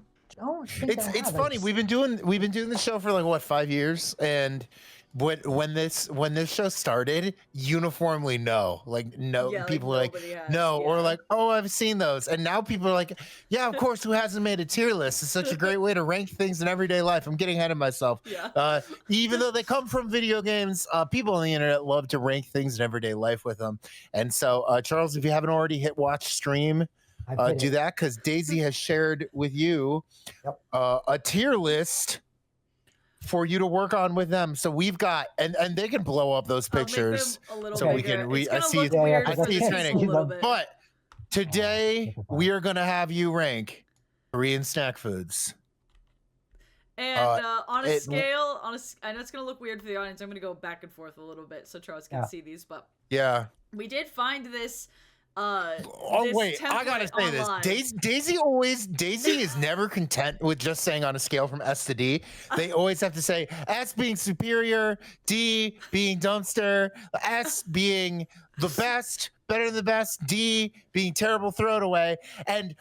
don't think I It's have. funny. We've been doing this show for like what, 5 years, and when this show started, uniformly no, like no, Yeah, people were like nobody has, no, or yeah. like, oh, I've seen those, and now people are like, yeah, of course, who hasn't made a tier list? It's such a great way to rank things in everyday life. I'm getting ahead of myself. Yeah. Even though they come from video games, people on the internet love to rank things in everyday life with them. And so, Charles, if you haven't already hit watch stream, I've hit do it. that, because Daisy has shared with you Yep. a tier list for you to work on with them. So we've got, and they can blow up those I'll make them pictures. a little So we bigger. can, It's I gonna see, look weird I for see the it's people training. a little bit. But today chocolate pie. we are going to have you rank Korean snack foods. And on a scale, I know it's gonna look weird for the audience. I'm gonna go back and forth a little bit so Charles can see these. But yeah, we did find this. Oh wait, I gotta say online. this. Daisy is never content with just saying on a scale from S to D. They always have to say S being superior, D being dumpster, S being the best, better than the best, D being terrible, throw it away. And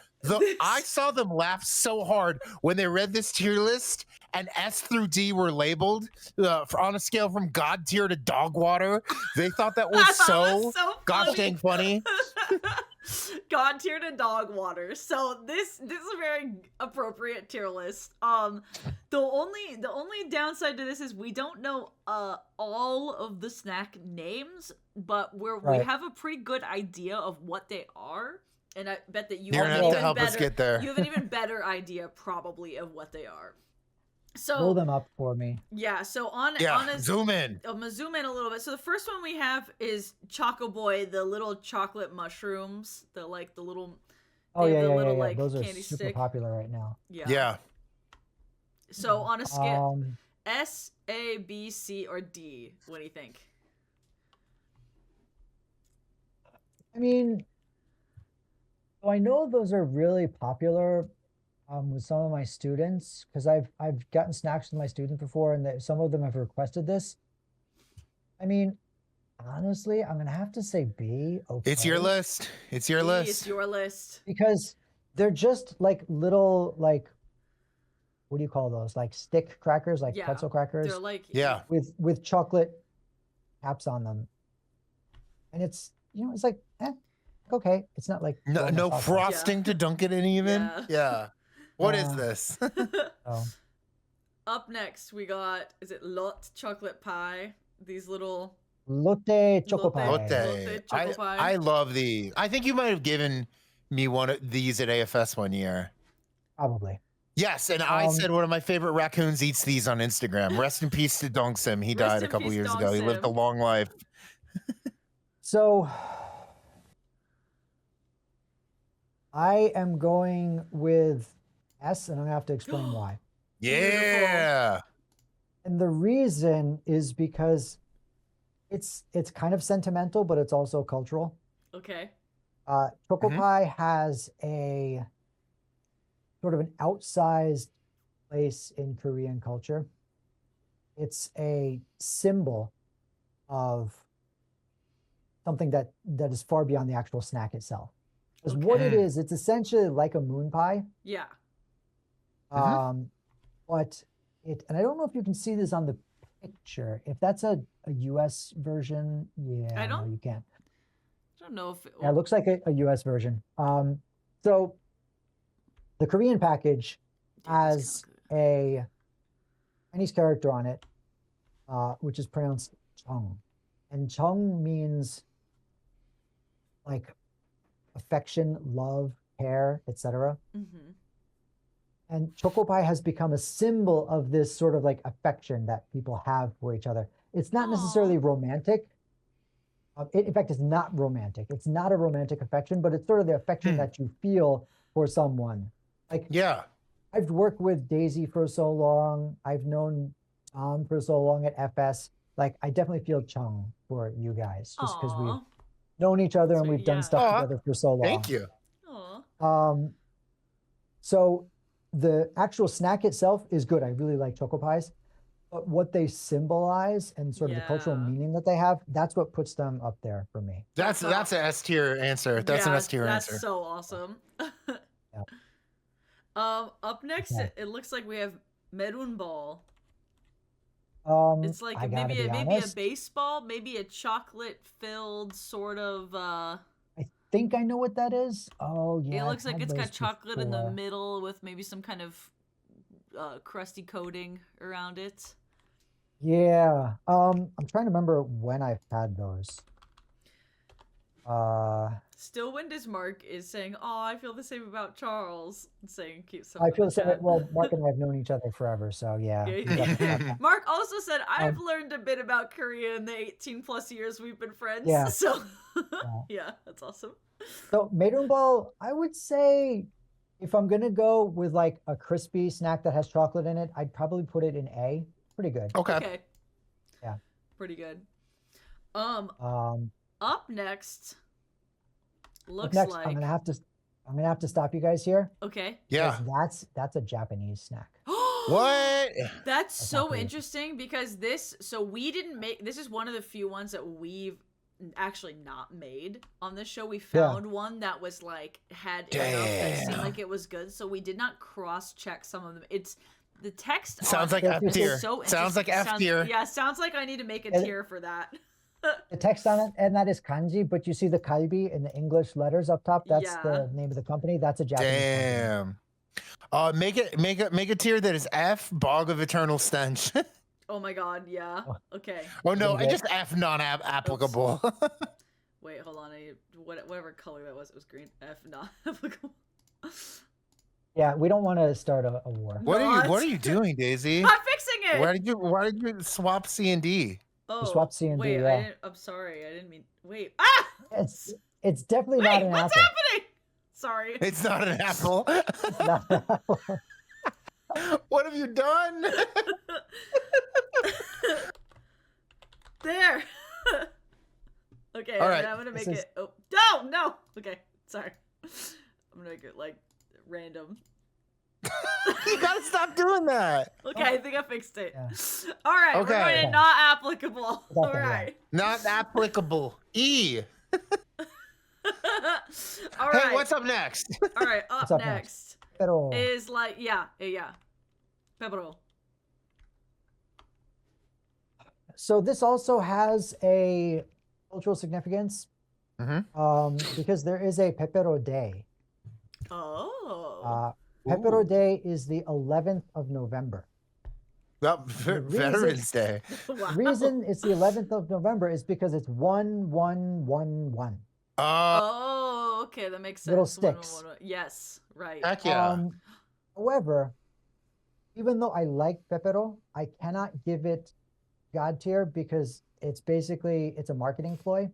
I saw them laugh so hard when they read this tier list and S through D were labeled on a scale from God tier to dog water. They thought that was so gosh dang funny. God tier to dog water. So this is a very appropriate tier list. The only downside to this is we don't know all of the snack names, but we have a pretty good idea of what they are. And I bet that you have an even better idea probably of what they are. So roll them up for me. Yeah, so zoom in. I'm gonna zoom in a little bit. So the first one we have is Choco Boy, the little chocolate mushrooms, the little like those are candy super stick. popular right now. Yeah. So on a scale S, A, B, C, or D, what do you think? I mean, so I know those are really popular with some of my students because I've gotten snacks with my students before, and some of them have requested this. I mean, honestly, I'm gonna have to say B. Okay. It's your list. It's your list. It's your list. Because they're just like little what do you call those? Like stick crackers, like pretzel crackers. They're like with chocolate caps on them, and it's it's like okay, it's not like no frosting to dunk it in even. Yeah. What is this? Up next, we got, is it Lot chocolate pie? These little Lotte choco pie. Lotte choco pie. I love these. I think you might have given me one of these at AFS one year. Probably. Yes, and I said one of my favorite raccoons eats these on Instagram. Rest in peace to Dongsim. He died a couple years ago. He lived a long life. So I am going with S, and I'm gonna have to explain why. Yeah. And the reason is because it's kind of sentimental, but it's also cultural. Okay. Choco pie has a sort of an outsized place in Korean culture. It's a symbol of something that is far beyond the actual snack itself. Because what it is, it's essentially like a moon pie. Yeah. But and I don't know if you can see this on the picture. If that's a US version, no, you can't. I don't know if it looks like a US version. So the Korean package has a Chinese character on it, which is pronounced Chung. And Chung means like affection, love, care, etc. And choco pie has become a symbol of this sort of like affection that people have for each other. It's not necessarily romantic. In fact, it's not romantic. It's not a romantic affection, but it's sort of the affection that you feel for someone. Like, I've worked with Daisy for so long. I've known Tom for so long at FS. Like, I definitely feel Chung for you guys just because we've known each other and we've done stuff together for so long. Thank you. So the actual snack itself is good. I really like choco pies, but what they symbolize and sort of the cultural meaning that they have, that's what puts them up there for me. That's an S tier answer. That's an S tier answer. That's so awesome. Up next, it looks like we have Merun ball. It's like maybe a baseball, maybe a chocolate filled sort of I think I know what that is. Oh yeah. It looks like it's got chocolate in the middle with maybe some kind of crusty coating around it. Yeah. I'm trying to remember when I've had those. Still Windismark is saying, "Oh, I feel the same about Charles." And saying cute stuff. I in feel the the same. chat. Well, Mark and I have known each other forever, so yeah. Yeah, we definitely got that. Mark also said, "I've Um, learned a bit about Korea in the 18+ years we've been friends." Yeah. So, Yeah. yeah, that's awesome. So Ball, I would say if I'm gonna go with like a crispy snack that has chocolate in it, I'd probably put it in A. Pretty good. Okay. Yeah. Pretty good. Um, Up next looks next, like I'm gonna have to stop you guys here. okay. Yeah. because that's a Japanese snack. What? That's not so Korean. interesting because we didn't make this is one of the few ones that we've actually not made on this show. We found one that was like had enough that seemed like it was good, so we did not cross check some of them. It's the text Sounds on like it F is tier. so Sounds like interesting. F tier. Yeah, sounds like I need to make a And- tier for that. The text on it, and that is kanji, but you see the kalbi in the English letters up top. That's Yeah. the name of the company. That's a Japanese company. Damn. Make a tier that is F, Bog of Eternal Stench. Oh my god, yeah. Okay. Oh no, I Okay. just F non-applicable. Wait, hold on. Whatever color that was, it was green. F not applicable. Yeah, we don't want to start a war. What Not. are you doing, Daisy? I'm fixing it. Why did you swap C and D? Oh, swap C and D, wait, yeah. I'm sorry. I didn't mean. Wait. Ah! It's definitely Wait, not an what's apple. happening? Sorry. It's not an apple. It's not an apple. What have you done? There. Okay, All right, I'm gonna make this is- it. Oh no. Okay, sorry. I'm gonna make it like random. You gotta stop doing that. Okay, I think I fixed it. Yeah. All right, we're Okay. going to not applicable. It's not All that right. Not applicable. E. All Hey, right. what's up next? All right, up What's up next Pero is like yeah. Pepero. so this also has a cultural significance because there is a Pepero Day. Oh. Pepero Ooh. Day is the 11th of November. Well, reason- Veterans Day. Wow. The reason it's the 11th of November is because it's 1111. Oh, okay, that makes sense. Little sticks. Yes, right. Heck yeah. However, even though I like Pepero, I cannot give it God tier because it's a marketing ploy.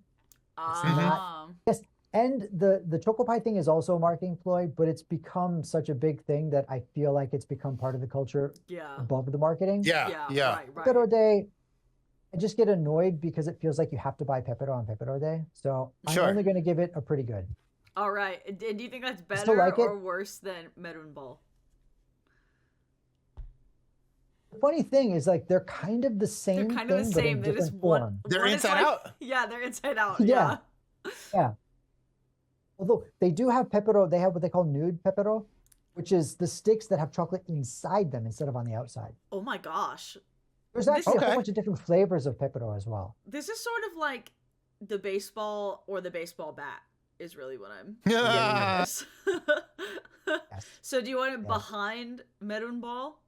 Yes, and the choco pie thing is also a marketing ploy, but it's become such a big thing that I feel like it's become part of the culture Yeah. above the marketing. Yeah. Right. Pepero Day, I just get annoyed because it feels like you have to buy Pepero on Pepero Day. So Sure. I'm only going to give it a pretty good. All right. And do you think that's I still better like it. or worse than Merun Ball? The funny thing is, like, they're kind of the same They're kind of the thing, but in same. They're just different one. form. They're one is inside like- out. Yeah, they're inside out. Yeah. Yeah. Yeah. Although they do have Pepero, they have what they call nude Pepero, which is the sticks that have chocolate inside them instead of on the outside. Oh my gosh. There's actually a Okay. whole bunch of different flavors of Pepero as well. This is sort of like the baseball or the baseball bat is really what I'm Yeah. getting Yes. So do you want it Yeah. behind Merun Ball?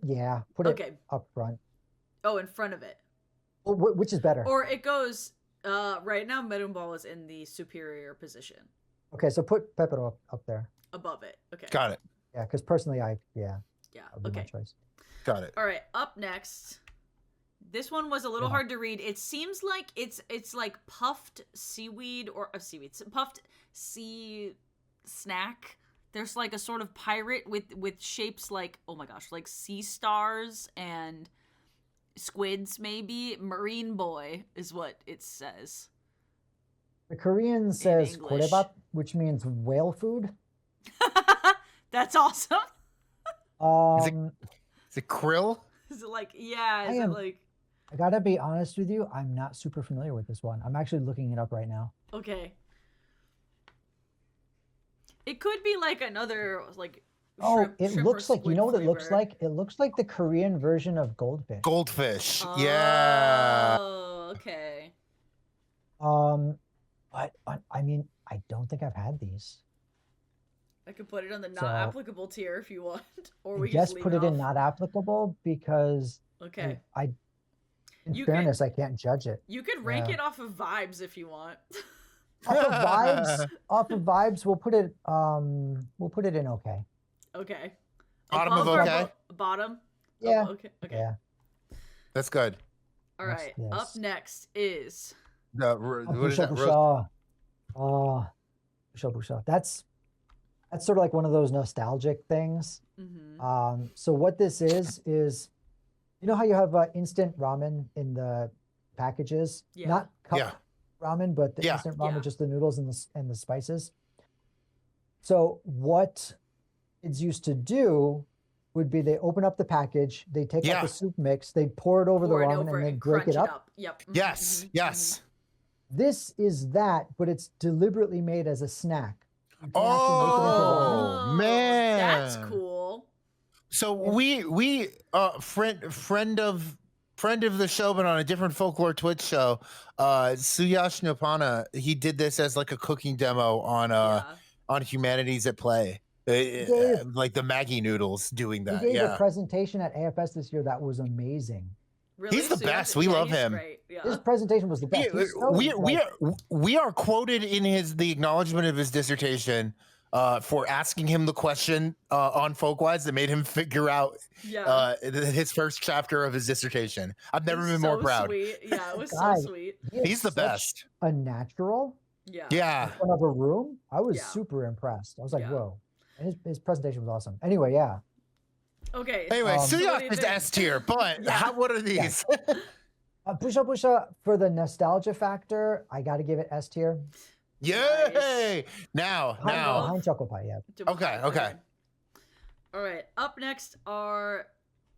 Yeah, put it Okay. up front. Oh, in front of it. Well, which is better? Or it goes right now Merun Ball is in the superior position. Okay, so put Pepero up there. Above it. Okay. Got it. Yeah, because personally, Yeah. that would be my Okay. choice. Got it. All right, up next. This one was a little Yeah. hard to read. It seems like it's like puffed seaweed or puffed sea snack. There's like a sort of pirate with shapes like, oh my gosh, like sea stars and squids maybe. Marine boy is what it says. The Korean says English. korebat, which means whale food. That's awesome. Is it krill? Is it like yeah? Is I am- it like I gotta be honest with you, I'm not super familiar with this one. I'm actually looking it up right now. okay? It could be like another like. Oh, shrimp- it shrimp or looks like, you squid know what it looks flavor. like? It looks like the Korean version of goldfish. Goldfish. Yeah. Oh, okay. But I mean, I don't think I've had these. I could put it on the not So- applicable tier if you want, or I we can guess just leave put it in off. not applicable because Okay. I In You fairness, I can't judge it. You could rank Yeah. it off of vibes if you want. Off of vibes, we'll put it in okay. Okay. Bottom of Above or okay? bottom? Yeah. Okay. Okay. Yeah. That's good. All right. Yes. Up next is What is that? Busha. Oh, Busha. That's sort of like one of those nostalgic things. So what this is you know how you have instant ramen in the packages? Yeah. Not cup ramen, but the instant ramen, Yeah. just the noodles and the spices. So what kids used to do would be they open up the package, they take out the soup mix, they pour it over the ramen, and then break it up. Yep. Yes. Yes. This is that, but it's deliberately made as a snack. You can actually make it into ramen. Oh man, That's cool. So we friend of the show, but on a different folklore Twitch show, Suyash Nopana, he did this as like a cooking demo on Humanities at Play. Like the Maggie noodles doing that. He gave a presentation at AFS this year that was amazing. Really? He's the best. We love him. Great. Yeah. His presentation was the best. We are quoted in the acknowledgement of his dissertation for asking him the question on Folkwise that made him figure out his first chapter of his dissertation. I've never been more proud. Sweet. Yeah, it was so sweet. He's the best. A natural. Yeah. In front of a room. I was super impressed. I was like, whoa. And his presentation was awesome. Anyway, yeah. Okay. Anyway, Suyash is S tier, but what are these? Busha, for the nostalgia factor, I got to give it S tier. Yay! Now. Behind Choco Pie, yeah. Okay. All right. Up next are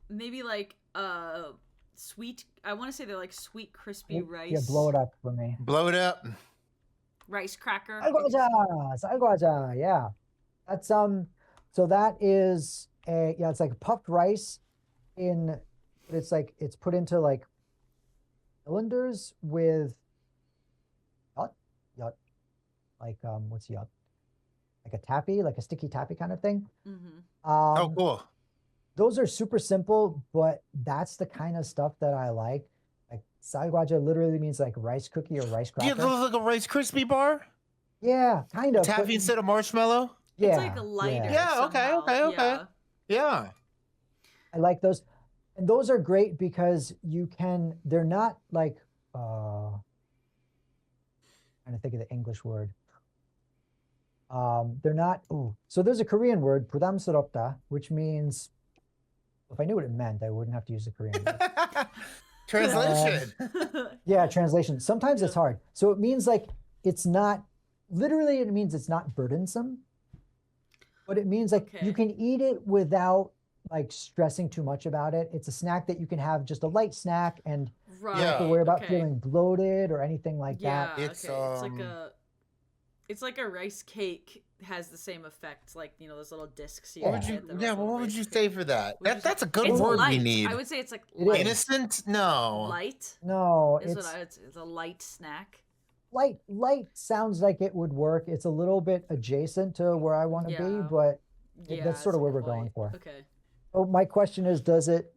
maybe like sweet. I want to say they're like sweet crispy rice. Yeah, blow it up for me. Blow it up. Rice cracker. Salgwaja, yeah. That's so that is it's like puffed rice it's put into like cylinders with yut. Like what's yut? Like a tappy, like a sticky tappy kind of thing. Oh, cool. Those are super simple, but that's the kind of stuff that I like. Like salgwaja literally means like rice cookie or rice cracker. Yeah, those like a Rice Krispie bar. Yeah, kind of. Taffy instead of marshmallow. Yeah, it's like a lighter. Yeah. Okay. Yeah. I like those, and those are great because they're not like trying to think of the English word. They're not. So there's a Korean word, 부담스럽다, which means, if I knew what it meant, I wouldn't have to use the Korean word. Translation. Yeah, translation. Sometimes it's hard. So it means like it's not. Literally, it means it's not burdensome. But it means like you can eat it without like stressing too much about it. It's a snack that you can have, just a light snack, and you don't have to worry about feeling bloated or anything like that. It's like a rice cake has the same effect, like those little discs. What would you say for that? That's a good word we need. I would say it's like innocent. No. Light. No, it's a light snack. Light sounds like it would work. It's a little bit adjacent to where I want to be, but that's sort of where we're going for. Okay. Oh, my question is, does it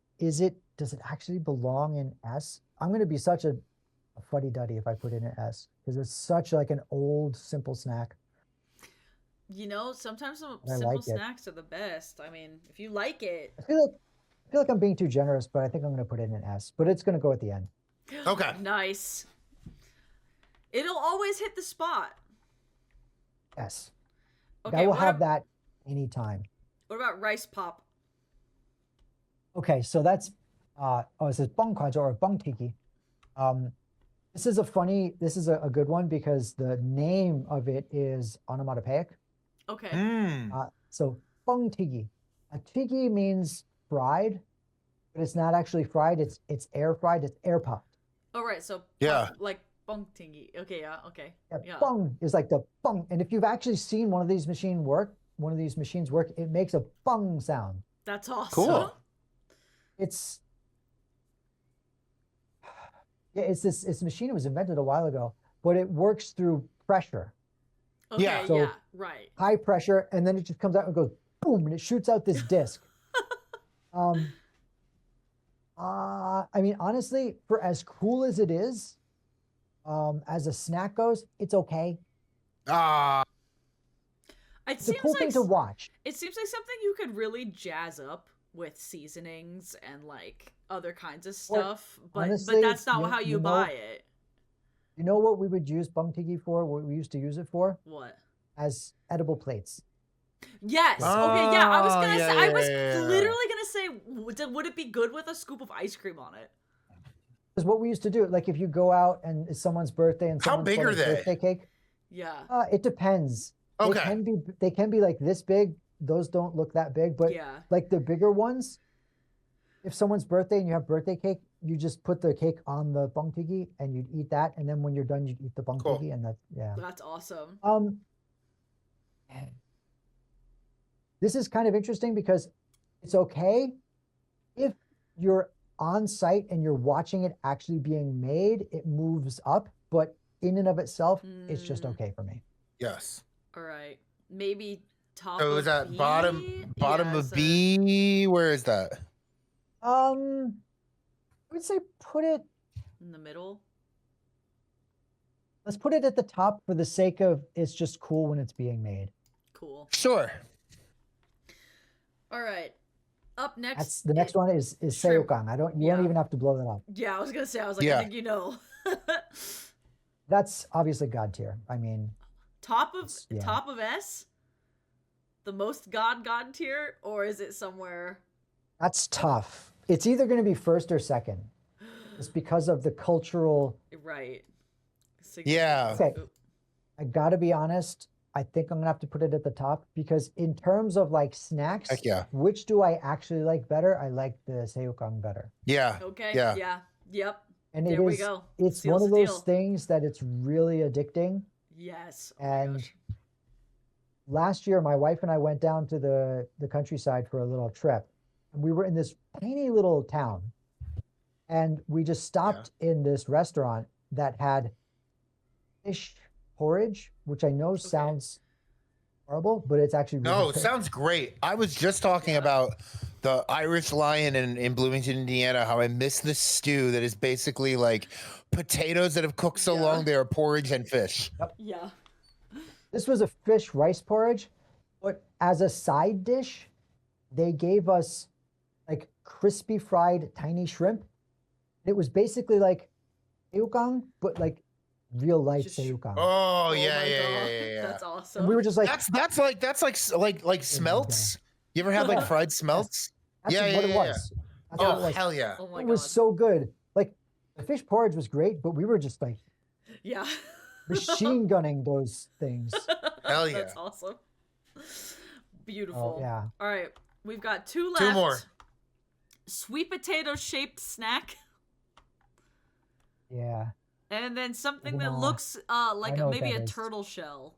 actually belong in S? I'm going to be such a fuddy-duddy if I put it in S, because it's such like an old simple snack. Sometimes simple snacks are the best. I mean, if you like it. I feel like I'm being too generous, but I think I'm going to put it in S, but it's going to go at the end. Okay. Nice. It'll always hit the spot. Yes. Okay, I will have that anytime. What about rice pop? Okay, so that's it says bongkwaja or bongtiki. This is a good one because the name of it is onomatopoeic. Okay. So bongtiki. Tiki means fried, but it's not actually fried. It's air fried. It's air popped. Oh right. So like bong tingy. Okay. Yeah. Okay. Yeah. Bong is like the bong, and if you've actually seen one of these machines work, it makes a bong sound. That's awesome. Cool. It's this machine. It was invented a while ago, but it works through pressure. Okay, so right. High pressure, and then it just comes out and goes boom, and it shoots out this disc. I mean, honestly, for as cool as it is, as a snack goes, it's okay. Ah, It It's a seems cool like thing to watch. it seems like something you could really jazz up with seasonings and like other kinds of Or stuff, but honestly, that's not how you buy it. you know what we would use bangtigi for? What we used to use it for? What? As edible plates. Yes. Okay. Yeah. I was Oh, gonna yeah, say. I yeah, was yeah, yeah. literally gonna say, would it be good with a scoop of ice cream on it? Because what we used to do, like if you go out and it's someone's birthday and How someone's big got are a they? birthday cake, Yeah. it depends. They Okay. can be like this big. Those don't look that big, but Yeah. like the bigger ones, if someone's birthday and you have birthday cake, you just put the cake on the bangtigi and you'd eat that, and then when you're done, you'd eat the bangtigi, Cool. and that's yeah. That's awesome. This is kind of interesting because it's okay if you're on site and you're watching it actually being made, it moves up, but in and of itself, it's just Mm. okay for me. Yes. All right. Maybe top So of is that B? bottom Yeah, of so- B? Where is that? I would say put it, in the middle. let's put it at the top for the sake of it's just cool when it's being made. Cool. Sure. All right. Up next. That's the next one is shrimp. seokang. You don't Yeah. even have to blow that up. Yeah, I was gonna say. I was like, Yeah. I think you know. That's obviously God tier. I mean, top of yeah. top of S. The most god tier, or is it somewhere? that's tough. It's either going to be first or second. It's because of the cultural. Right. Yeah. Okay. I got to be honest. I think I'm going to have to put it at the top because in terms of like snacks, Heck yeah. which do I actually like better? I like the seokang better. Yeah. Okay. Yeah. Yeah. Yep. And There it we is, go. it's Seals one of the those deal. things that it's really addicting. Yes. Oh my And gosh. last year, my wife and I went down to the countryside for a little trip. And we were in this tiny little town. And we just stopped in this restaurant that had fish porridge, which I know sounds horrible, but it's actually really No, it good. sounds great. I was just talking Yeah. about the Irish Lion in Bloomington, Indiana, how I miss this stew that is basically like potatoes that have cooked so Yeah. long they are porridge and fish. Yeah. This was a fish rice porridge, but as a side dish, they gave us like crispy fried tiny shrimp. It was basically like seokang, but like real life Just- seokang. Oh, yeah, my yeah, yeah, God. yeah, yeah. That's awesome. And we were just like, That's like smelts. You ever had like fried smelts? that's yeah, what yeah, it yeah. was. That's what it Oh, was. hell yeah. Oh my It god. was so good. Like the fish porridge was great, but we were just like Yeah. machine gunning those things. Hell yeah. That's awesome. Beautiful. Oh yeah. All right. We've got two left. Two more. Sweet potato shaped snack. Yeah. And then something that Wow. looks like know what maybe that a is. turtle shell.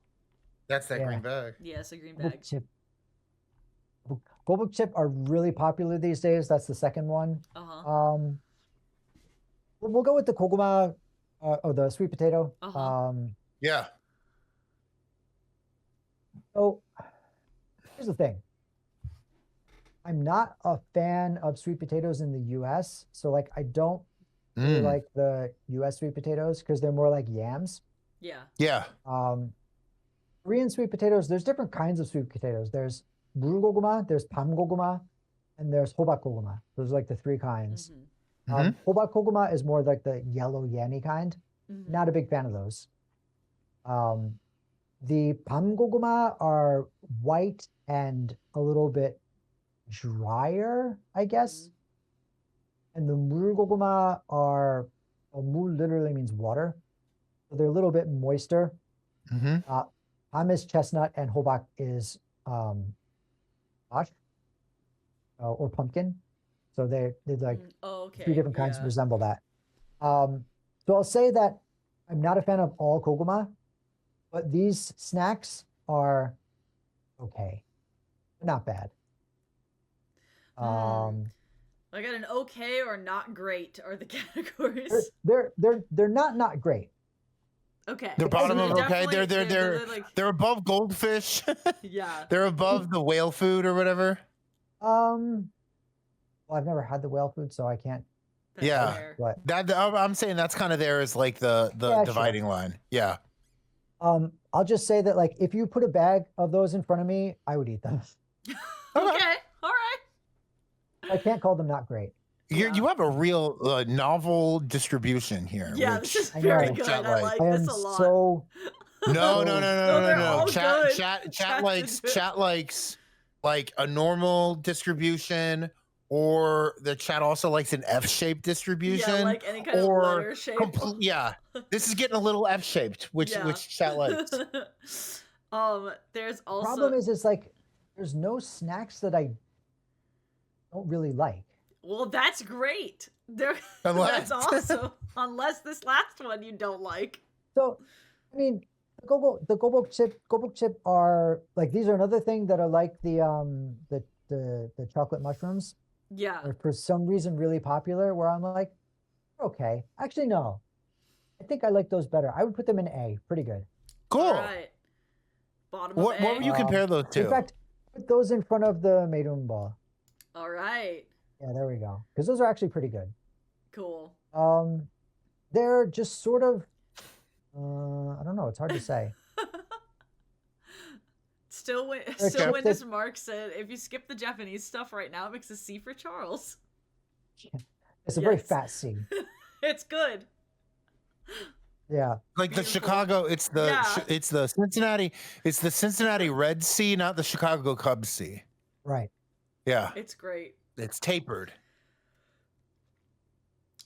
That's that Yeah. green bag. Yes, a green Gobuk bag. chip. Gobuk chip are really popular these days. That's the second one. Uh-huh. We'll go with the koguma or the sweet potato. Uh-huh. Yeah. So here's the thing. I'm not a fan of sweet potatoes in the US. So like I don't really Mm. like the US sweet potatoes because they're more like yams. Yeah. Yeah. Korean sweet potatoes, there's different kinds of sweet potatoes. There's bulgoguma, there's pamgoguma, and there's hobakgoguma. Those are like the three kinds. Mhm. Hobakgoguma is more like the yellow yammy kind. Mhm. Not a big fan of those. The pamgoguma are white and a little bit drier, I guess. Mhm. And the mulgoguma are, well, mul literally means water. So they're a little bit moister. Mm-hmm. Ham is chestnut and hobak is squash or pumpkin. So they're like Oh, okay. three different kinds yeah. resemble that. So I'll say that I'm not a fan of all koguma, but these snacks are okay. Not bad. I got an okay or not great are the categories. They're not great. Okay. They're bottom So of okay. definitely- They're like they're above goldfish. yeah. They're above the whale food or whatever. Well, I've never had the whale food, so I can't That's Yeah. fair. But I'm saying that's kind of there is like the Yeah, sure. dividing line. Yeah. I'll just say that like if you put a bag of those in front of me, I would eat them. Okay. All right. I can't call them not great. You have a real novel distribution here. Yeah, which this is I very know. good. Chat I like. like I this am a lot. so No. they're all good. Chat Chat's likes into it. chat likes like a normal distribution, or the chat also likes an F-shaped distribution. Yeah, like any kind of or letter shape. yeah. This is getting a little F-shaped, which Yeah. chat likes. There's also problem is like there's no snacks that I don't really like. well, that's great. That's Unless- awesome. Unless this last one you don't like. So, I mean, the gobok chip are like these are another thing that are like the chocolate mushrooms Yeah. are for some reason really popular. Where I'm like, okay, actually no, I think I like those better. I would put them in A, pretty good. Cool. All right. Bottom of What A. would you compare those to? In fact, put those in front of the Meidum ball. All right. Yeah, there we go. Because those are actually pretty good. Cool. They're just sort of, I don't know. It's hard to say. Still, chips Witness Mark said, if you skip the Japanese stuff right now, it makes a C for Charles. It's a very Yes. fat C. It's good. Yeah. Like the Beautiful. Chicago, it's the Yeah. Cincinnati Red C, not the Chicago Cubs C. Right. Yeah, It's great. it's tapered.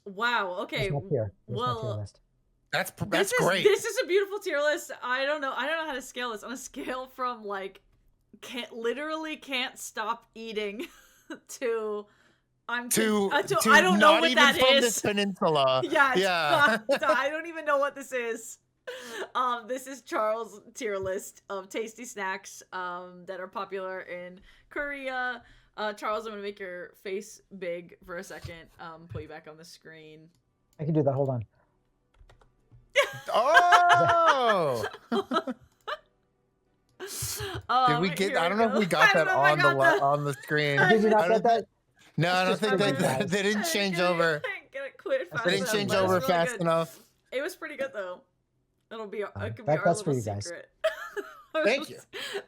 Wow. Okay. Here's my tier. Here's my tier Well, list. That's this great. This is a beautiful tier list. I don't know how to scale this on a scale from like literally can't stop eating to to I don't know not what even that from is. this peninsula. Yeah. I don't even know what this is. This is Charles' tier list of tasty snacks that are popular in Korea. Charles, I'm gonna make your face big for a second. Put you back on the screen. I can do that. Hold on. Oh, did we get? Here I don't know if we go. got I don't that know if I got that. on the screen. Did you not I get don't that? No, I don't Just think pretty they good. they didn't change over. Get it quit fast They didn't enough, change but it was over really fast good. enough. It was pretty good though. It could be that's our for little you guys. secret. Thank you.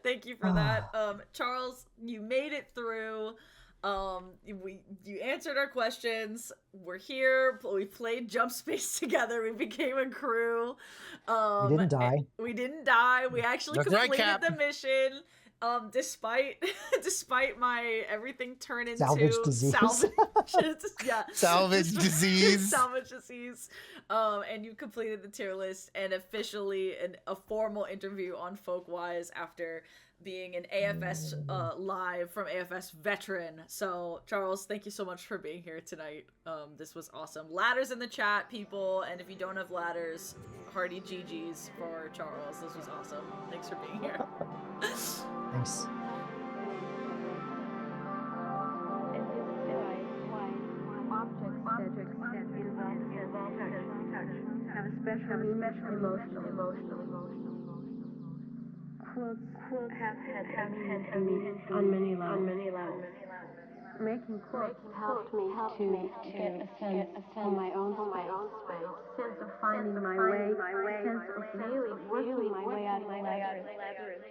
Thank you for that. Charles, you made it through. You answered our questions. We're here. We played Jump Space together. We became a crew. We didn't die. We didn't die. We actually That's right, completed Cap. the mission. Despite my everything turn into Salvage disease. Salvage disease. Salvage disease. And you completed the tier list and officially a formal interview on Folkwise after being an AFS live from AFS veteran. So Charles, thank you so much for being here tonight. This was awesome. Ladders in the chat, people, and if you don't have ladders, hearty GGs for Charles. This was awesome. Thanks for being here. Thanks. Quilts have had a meaning on many levels. Making quilts helped me to get a sense of my own space, sense of finding my way, sense of really working my way out of the labyrinth.